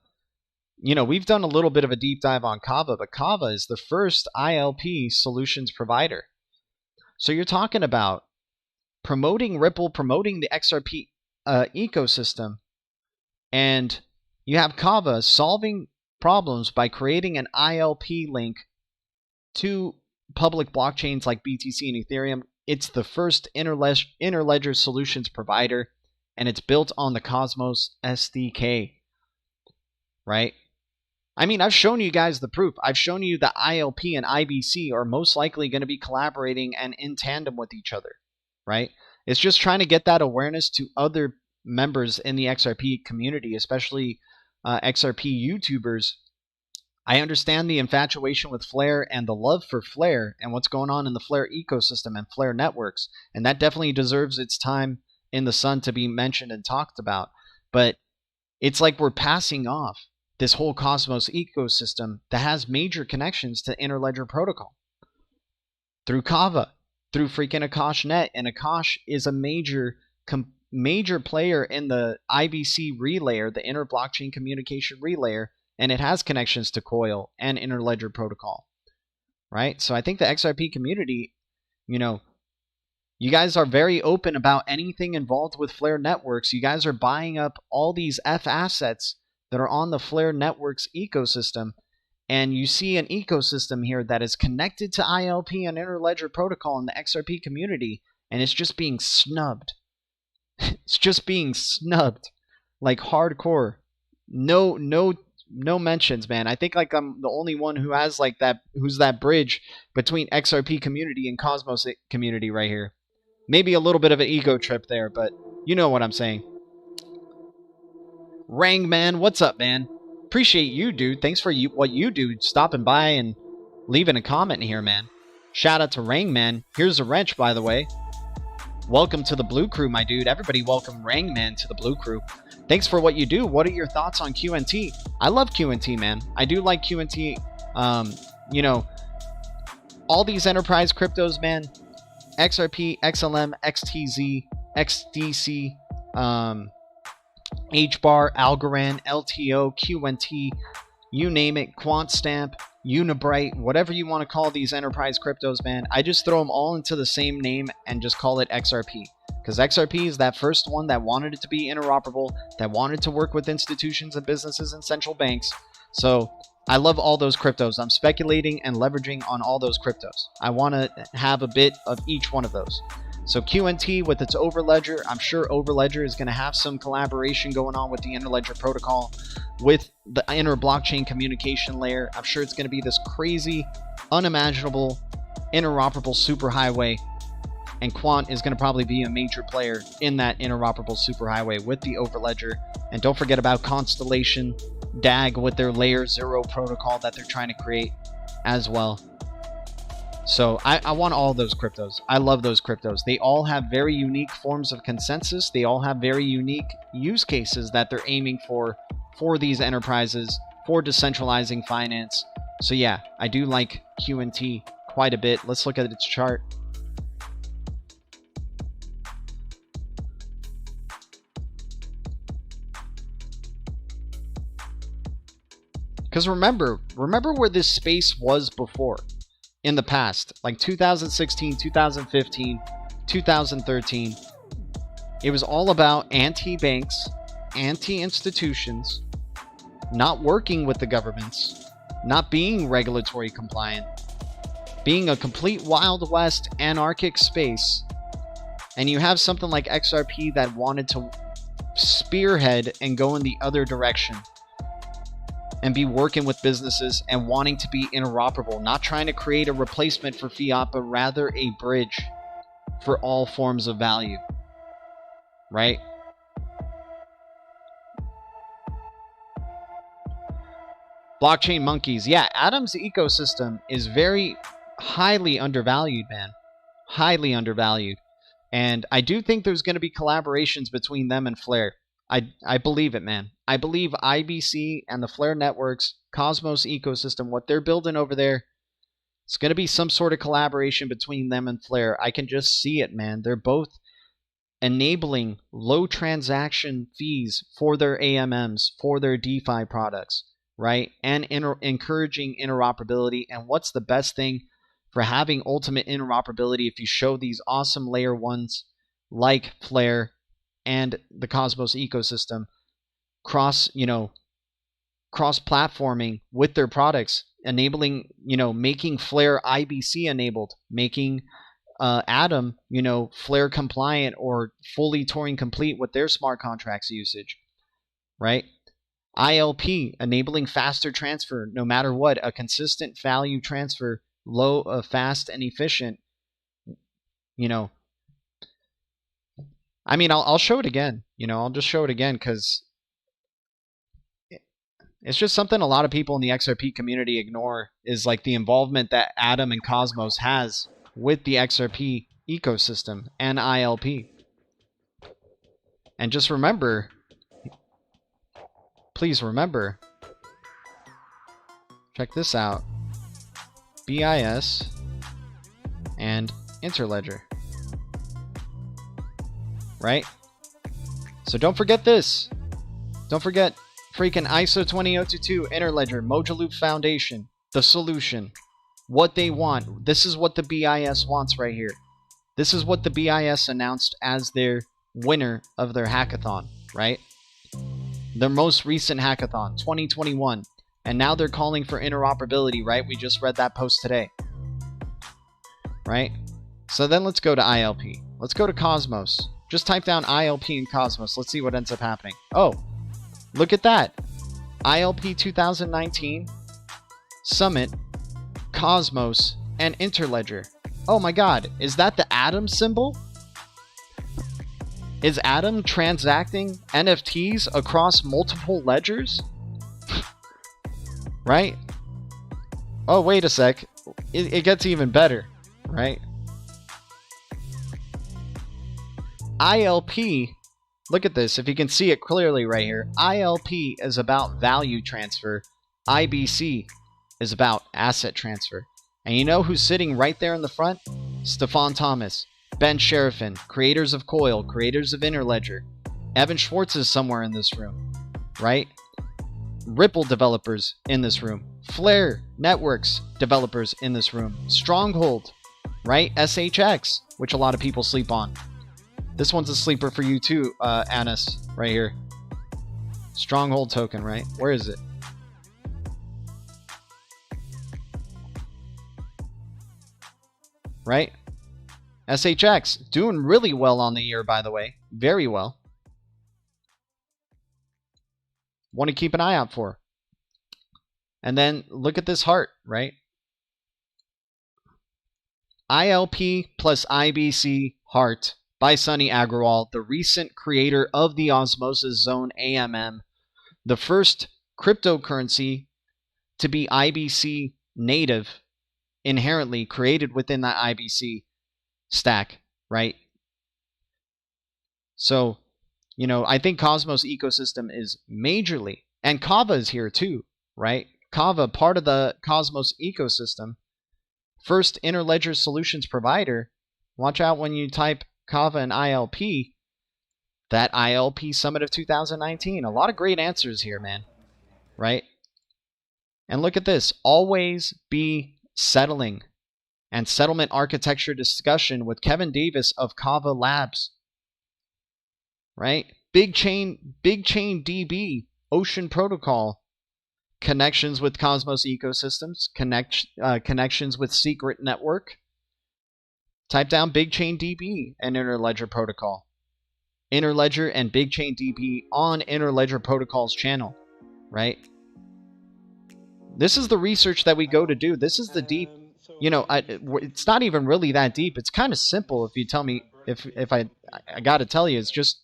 you know, we've done a little bit of a deep dive on Kava, but Kava is the first ILP solutions provider. So you're talking about promoting Ripple, promoting the XRP ecosystem, and you have Kava solving problems by creating an ILP link to public blockchains like BTC and Ethereum. It's the first Interledger solutions provider, and it's built on the Cosmos SDK, right? I mean, I've shown you guys the proof. I've shown you the ILP and IBC are most likely going to be collaborating and in tandem with each other, right? It's just trying to get that awareness to other members in the XRP community, especially XRP YouTubers. I understand the infatuation with Flare and the love for Flare and what's going on in the Flare ecosystem and Flare networks, and that definitely deserves its time in the sun to be mentioned and talked about. But it's like we're passing off this whole Cosmos ecosystem that has major connections to Interledger protocol through Kava, through freaking AkashNet, and Akash is a major player in the IBC relayer, the inter-blockchain communication relayer, and it has connections to Coil and Interledger protocol, right? So I think the XRP community, you know, you guys are very open about anything involved with Flare networks. You guys are buying up all these F assets that are on the Flare networks ecosystem, and you see an ecosystem here that is connected to ILP and Interledger protocol in the XRP community, and it's just being snubbed. It's just being snubbed like hardcore. No no mentions, man. I think like I'm the only one who has like that, who's that bridge between XRP community and Cosmos community right here. Maybe a little bit of an ego trip there, but you know what I'm saying. Rang, man, what's up, man? Appreciate you, dude. Thanks for what you do, stopping by and leaving a comment here, man. Shout out to Rang, man. Here's a wrench, by the way. Welcome to the Blue Crew, my dude. Everybody welcome Rang, man, to the Blue Crew. Thanks for what you do. What are your thoughts on QNT? I love QNT, man. I do like QNT. You know, all these enterprise cryptos, man. XRP, XLM, XTZ, XDC, Hbar, Algorand, LTO, QNT, you name it, QuantStamp, Unibright, whatever you want to call these enterprise cryptos, man. I just throw them all into the same name and just call it XRP. Because XRP is that first one that wanted it to be interoperable, that wanted to work with institutions and businesses and central banks. So I love all those cryptos. I'm speculating and leveraging on all those cryptos. I want to have a bit of each one of those. So QNT with its Overledger, I'm sure Overledger is going to have some collaboration going on with the Interledger protocol, with the inner blockchain communication layer. I'm sure it's going to be this crazy, unimaginable, interoperable superhighway. And Quant is going to probably be a major player in that interoperable superhighway with the Overledger. And don't forget about Constellation, DAG with their layer 0 protocol that they're trying to create as well. So I want all those cryptos. I love those cryptos. They all have very unique forms of consensus. They all have very unique use cases that they're aiming for these enterprises, for decentralizing finance. So yeah, I do like QNT quite a bit. Let's look at its chart. Because remember where this space was before. In the past, like 2016, 2015, 2013, it was all about anti-banks, anti-institutions, not working with the governments, not being regulatory compliant, being a complete Wild West anarchic space. And you have something like XRP that wanted to spearhead and go in the other direction and be working with businesses and wanting to be interoperable, not trying to create a replacement for fiat, but rather a bridge for all forms of value, right? Blockchain monkeys. Yeah, Atom's ecosystem is very highly undervalued, man. Highly undervalued. And I do think there's going to be collaborations between them and Flare. I believe it, man. I believe IBC and the Flare Networks, Cosmos ecosystem, what they're building over there, it's going to be some sort of collaboration between them and Flare. I can just see it, man. They're both enabling low transaction fees for their AMMs, for their DeFi products, right? And encouraging interoperability. And what's the best thing for having ultimate interoperability if you show these awesome layer ones like Flare and the Cosmos ecosystem cross-platforming with their products, enabling, making Flare IBC enabled, making Atom, Flare compliant or fully Turing complete with their smart contracts usage, right? ILP, enabling faster transfer, no matter what, a consistent value transfer, low, fast and efficient, I mean, I'll show it again. I'll just show it again because it's just something a lot of people in the XRP community ignore, is like the involvement that Atom and Cosmos has with the XRP ecosystem and ILP. And just remember, please remember, check this out, BIS and Interledger. Right? So don't forget this. Don't forget freaking ISO 20022, Interledger, Mojaloop Foundation, the solution. What they want. This is what the BIS wants right here. This is what the BIS announced as their winner of their hackathon, right? Their most recent hackathon, 2021. And now they're calling for interoperability, right? We just read that post today. Right? So then let's go to ILP. Let's go to Cosmos. Just type down ILP and Cosmos. Let's see what ends up happening. Oh, look at that. ILP 2019, Summit, Cosmos, and Interledger. Oh my god, is that the Atom symbol? Is Atom transacting NFTs across multiple ledgers? Right? Oh, wait a sec. It gets even better, right? ILP, look at this, if you can see it clearly right here. ILP is about value transfer. IBC is about asset transfer. And you know who's sitting right there in the front? Stefan Thomas, Ben Sherifin, creators of Coil, creators of Interledger. Evan Schwartz is somewhere in this room, right? Ripple developers in this room. Flare Networks developers in this room. Stronghold, right? SHX, which a lot of people sleep on. This one's a sleeper for you too, Anis, right here. Stronghold token, right? Where is it? Right? SHX, doing really well on the year, by the way. Very well. Want to keep an eye out for. And then look at this heart, right? ILP plus IBC heart by Sunny Agrawal, the recent creator of the Osmosis Zone AMM, the first cryptocurrency to be IBC native, inherently created within that IBC stack, right? So, you know, I think Cosmos ecosystem is majorly, and Kava is here too, right? Kava, part of the Cosmos ecosystem, first interledger solutions provider. Watch out when you type Kava and ILP, that ILP Summit of 2019. A lot of great answers here, man, right? And look at this, always be settling and settlement architecture discussion with Kevin Davis of Kava Labs, right? Big chain DB, Ocean Protocol, connections with Cosmos ecosystems, connections with Secret Network. Type down Big Chain DB and Interledger Protocol. Interledger and Big Chain DB on Interledger Protocol's channel, right? This is the research that we go to do. This is the deep, you know, it's not even really that deep. It's kind of simple if you tell me, if I got to tell you, it's just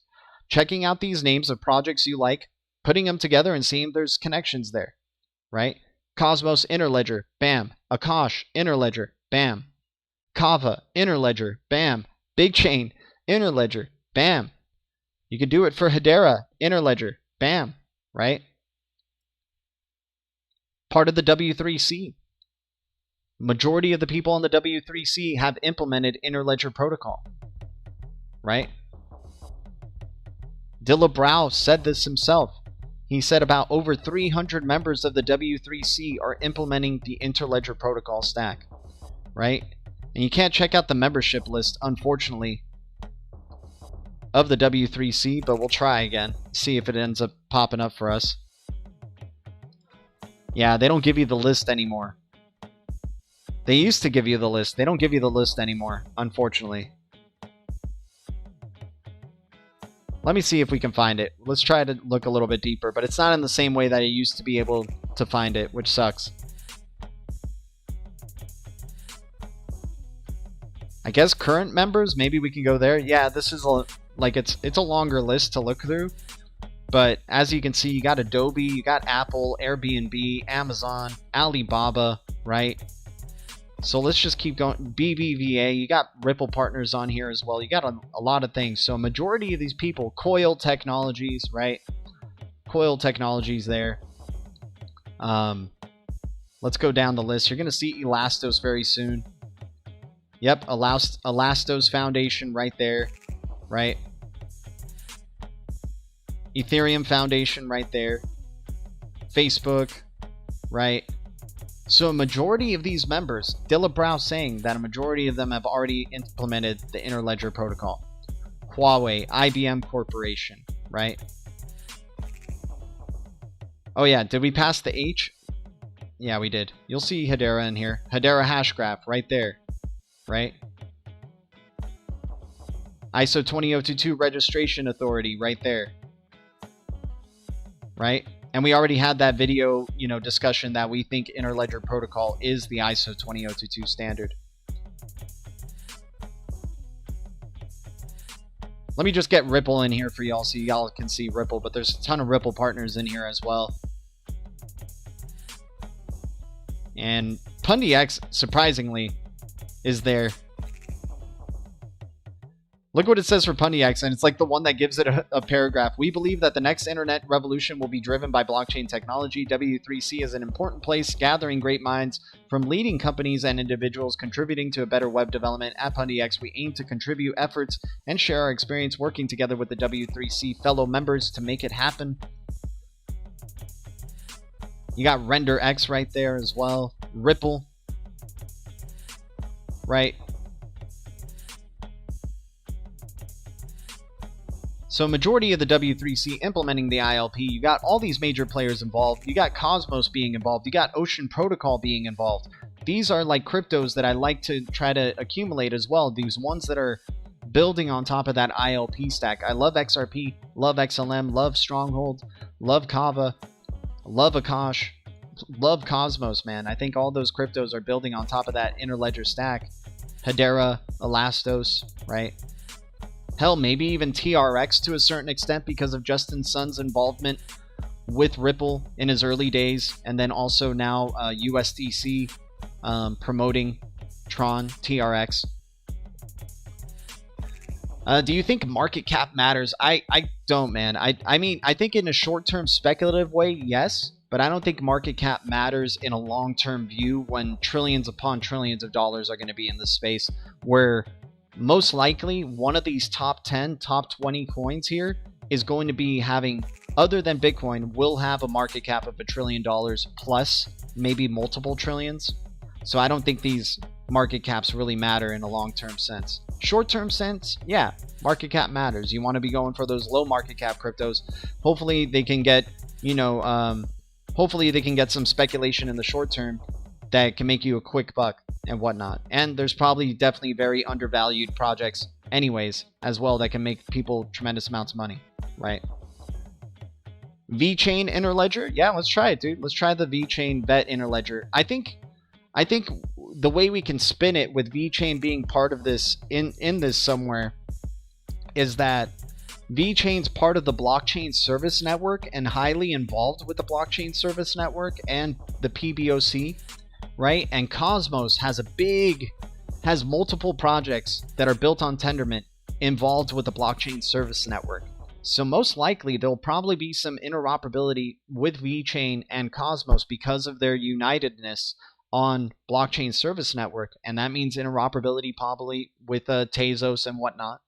checking out these names of projects you like, putting them together and seeing there's connections there, right? Cosmos Interledger, bam. Akash Interledger, bam. Kava Interledger, bam. Big Chain Interledger, bam. You can do it for Hedera Interledger, bam, right? Part of the W3C. Majority of the people on the W3C have implemented Interledger Protocol, right? Dilla Brow said this himself. He said about over 300 members of the W3C are implementing the Interledger Protocol stack, right? And you can't check out the membership list, unfortunately, of the W3C, but we'll try again. See if it ends up popping up for us. Yeah, they don't give you the list anymore. They used to give you the list. They don't give you the list anymore, unfortunately. Let me see if we can find it. Let's try to look a little bit deeper, but it's not in the same way that I used to be able to find it, which sucks. I guess current members, maybe we can go there. Yeah, this is like it's a longer list to look through. But as you can see, you got Adobe, you got Apple, Airbnb, Amazon, Alibaba, right? So let's just keep going. BBVA, you got Ripple partners on here as well. You got a lot of things. So majority of these people, Coil Technologies, right? Coil Technologies there. Let's go down the list. You're going to see Elastos very soon. Yep, Elastos Foundation right there, right? Ethereum Foundation right there. Facebook, right? So a majority of these members, Dilla Brow saying that a majority of them have already implemented the Interledger Protocol. Huawei, IBM Corporation, right? Oh yeah, did we pass the H? Yeah, we did. You'll see Hedera in here. Hedera Hashgraph right there, right? ISO 20022 Registration Authority right there. Right? And we already had that video, discussion that we think Interledger Protocol is the ISO 20022 standard. Let me just get Ripple in here for y'all so y'all can see Ripple, but there's a ton of Ripple partners in here as well. And PundiX, surprisingly, is there. Look what it says for PundiX, and it's like the one that gives it a paragraph. We believe that the next internet revolution will be driven by blockchain technology. W3C is an important place, gathering great minds from leading companies and individuals contributing to a better web development. At PundiX, we aim to contribute efforts and share our experience working together with the W3C fellow members to make it happen. You got RenderX right there as well. Ripple. Right. So majority of the W3C implementing the ILP, you got all these major players involved. You got Cosmos being involved. You got Ocean Protocol being involved. These are like cryptos that I like to try to accumulate as well. These ones that are building on top of that ILP stack. I love XRP, love XLM, love Stronghold, love Kava, love Akash, love Cosmos, man. I think all those cryptos are building on top of that Interledger stack. Hedera, Elastos, right? Hell, maybe even TRX to a certain extent because of Justin Sun's involvement with Ripple in his early days, and then also now USDC promoting Tron, TRX. Do you think market cap matters? I don't, man. I mean, I think in a short-term speculative way, yes, but I don't think market cap matters in a long-term view when trillions upon trillions of dollars are going to be in this space, where most likely one of these top 10, top 20 coins here is going to be having, other than Bitcoin, will have a market cap of $1 trillion plus, maybe multiple trillions. So I don't think these market caps really matter in a long-term sense. Short-term sense, yeah, market cap matters. You want to be going for those low market cap cryptos. Hopefully they can get, hopefully they can get some speculation in the short term that can make you a quick buck and whatnot. And there's probably definitely very undervalued projects anyways as well that can make people tremendous amounts of money, right? VeChain Interledger, yeah, let's try it, dude. Let's try the VeChain Bet Interledger. I think the way we can spin it with VeChain being part of this in this somewhere is that VeChain's part of the blockchain service network and highly involved with the blockchain service network and the PBOC, right? And Cosmos has multiple projects that are built on Tendermint involved with the blockchain service network. So most likely there'll probably be some interoperability with VeChain and Cosmos because of their unitedness on blockchain service network, and that means interoperability probably with Tezos and whatnot.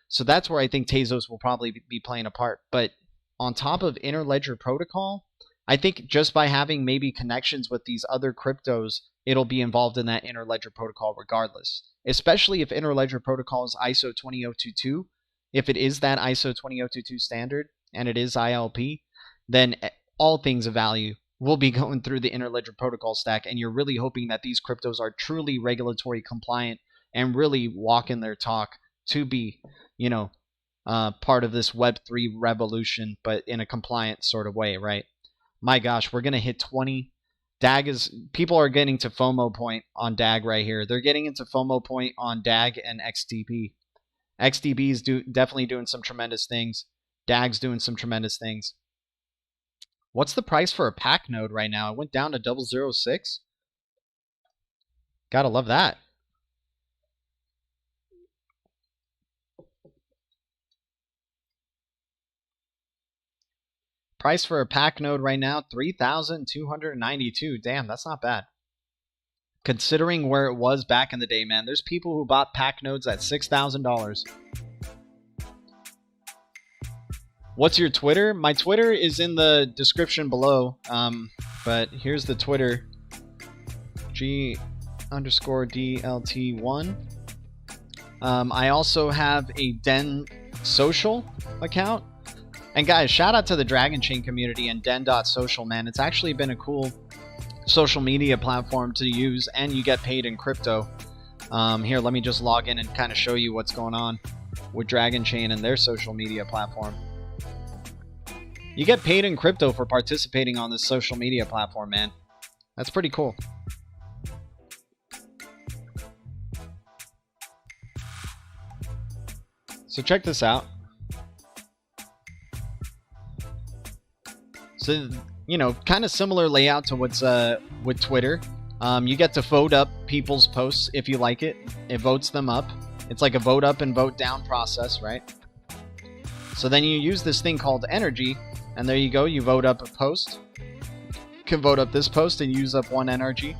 So that's where I think Tezos will probably be playing a part. But on top of Interledger Protocol, I think just by having maybe connections with these other cryptos, it'll be involved in that Interledger Protocol regardless. Especially if Interledger Protocol is ISO 20022. If it is that ISO 20022 standard, and it is ILP, then all things of value will be going through the Interledger Protocol stack, and you're really hoping that these cryptos are truly regulatory compliant and really walking their talk to be, part of this Web3 revolution, but in a compliant sort of way, right? My gosh, we're going to hit 20. People are getting to FOMO point on DAG right here. They're getting into FOMO point on DAG and XDP. XDB is definitely doing some tremendous things. DAG's doing some tremendous things. What's the price for a pack node right now? It went down to 0.006. Gotta love that. Price for a pack node right now, 3,292. Damn, that's not bad. Considering where it was back in the day, man. There's people who bought pack nodes at $6,000. What's your Twitter? My Twitter is in the description below. But here's the Twitter. G_DLT1. I also have a Den Social account. And guys, shout out to the Dragon Chain community and Den.social, man. It's actually been a cool social media platform to use, and you get paid in crypto. Here, let me just log in and kind of show you what's going on with Dragon Chain and their social media platform. You get paid in crypto for participating on this social media platform, man. That's pretty cool. So check this out. So, you know, kind of similar layout to what's with Twitter. You get to vote up people's posts if you like it. It votes them up. It's like a vote up and vote down process, right? So then you use this thing called energy, and there you go. You vote up a post. You can vote up this post and use up 1 energy.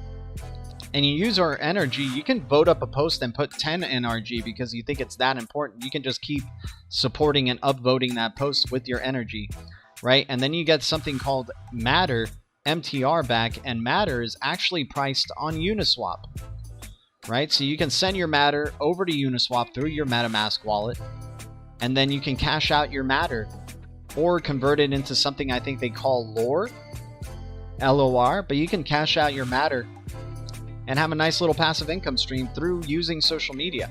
And you use our energy. You can vote up a post and put 10 NRG because you think it's that important. You can just keep supporting and upvoting that post with your energy, right? And then you get something called Matter, MTR back, and Matter is actually priced on Uniswap, right? So you can send your Matter over to Uniswap through your MetaMask wallet, and then you can cash out your Matter or convert it into something I think they call LOR, LOR, but you can cash out your Matter and have a nice little passive income stream through using social media.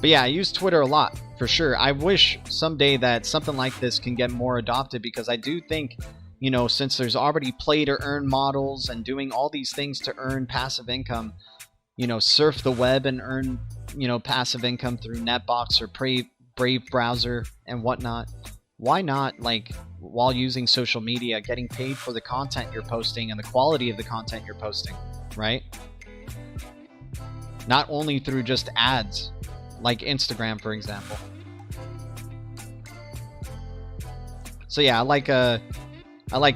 But yeah, I use Twitter a lot, for sure. I wish someday that something like this can get more adopted, because I do think, you know, since there's already play to earn models and doing all these things to earn passive income, you know, surf the web and earn, you know, passive income through NETBOX or Brave browser and whatnot. Why not, like, while using social media, getting paid for the content you're posting and the quality of the content you're posting, right? Not only through just ads, like Instagram, for example. So yeah, I like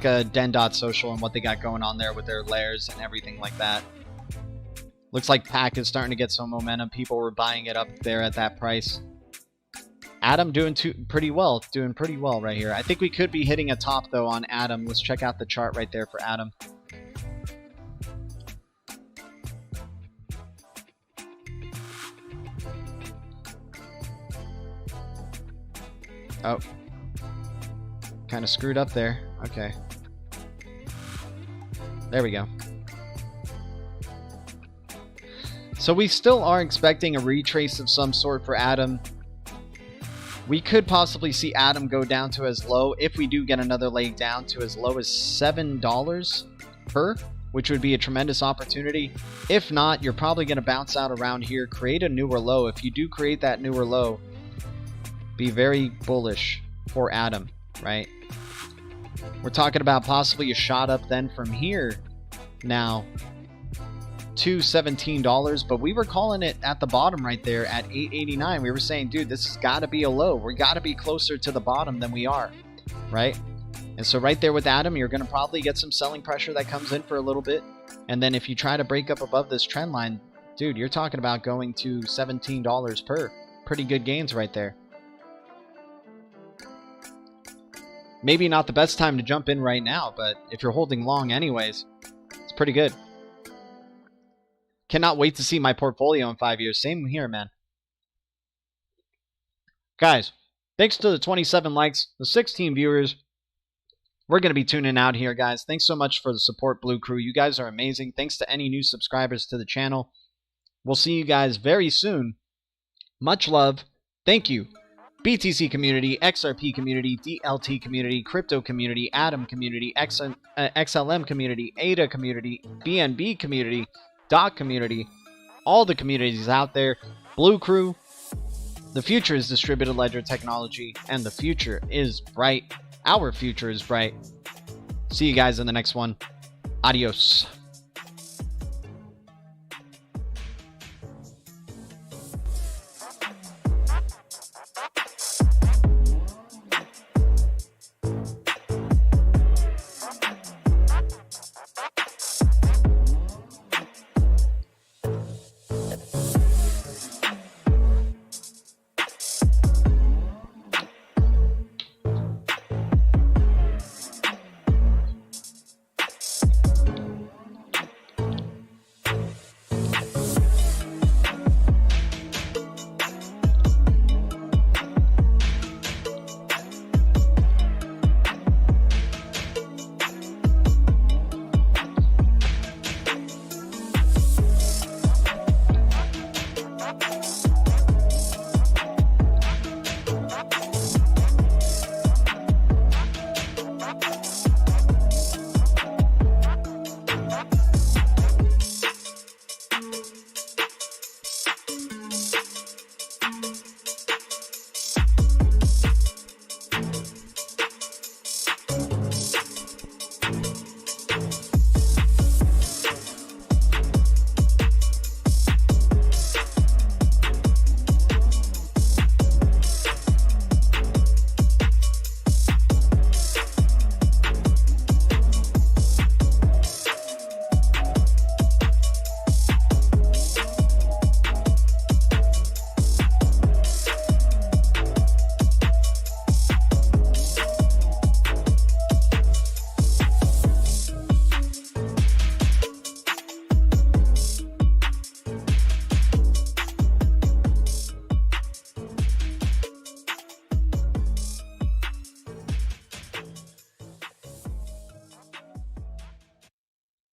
Den.social and what they got going on there with their layers and everything like that. Looks like Pack is starting to get some momentum. People were buying it up there at that price. Atom doing pretty well right here. I think we could be hitting a top though on Atom. Let's check out the chart right there for Atom. Oh, kind of screwed up there. Okay, there we go. So we still are expecting a retrace of some sort for Atom. We could possibly see Atom go down to as low, if we do get another leg down, to as low as $7 per, which would be a tremendous opportunity. If not, you're probably going to bounce out around here, create a newer low. If you do create that newer low, be very bullish for Atom, right? We're talking about possibly a shot up then from here now to $17, but we were calling it at the bottom right there at $8.89. We were saying, dude, this has got to be a low. We got to be closer to the bottom than we are, right? And so right there with Atom, you're going to probably get some selling pressure that comes in for a little bit. And then if you try to break up above this trend line, dude, you're talking about going to $17 per. Pretty good gains right there. Maybe not the best time to jump in right now, but if you're holding long anyways, it's pretty good. Cannot wait to see my portfolio in 5 years. Same here, man. Guys, thanks to the 27 likes, the 16 viewers. We're going to be tuning out here, guys. Thanks so much for the support, Blue Crew. You guys are amazing. Thanks to any new subscribers to the channel. We'll see you guys very soon. Much love. Thank you. BTC community, XRP community, DLT community, crypto community, Atom community, XLM community, ADA community, BNB community, DOT community, all the communities out there. Blue Crew, the future is distributed ledger technology, and the future is bright. Our future is bright. See you guys in the next one. Adios.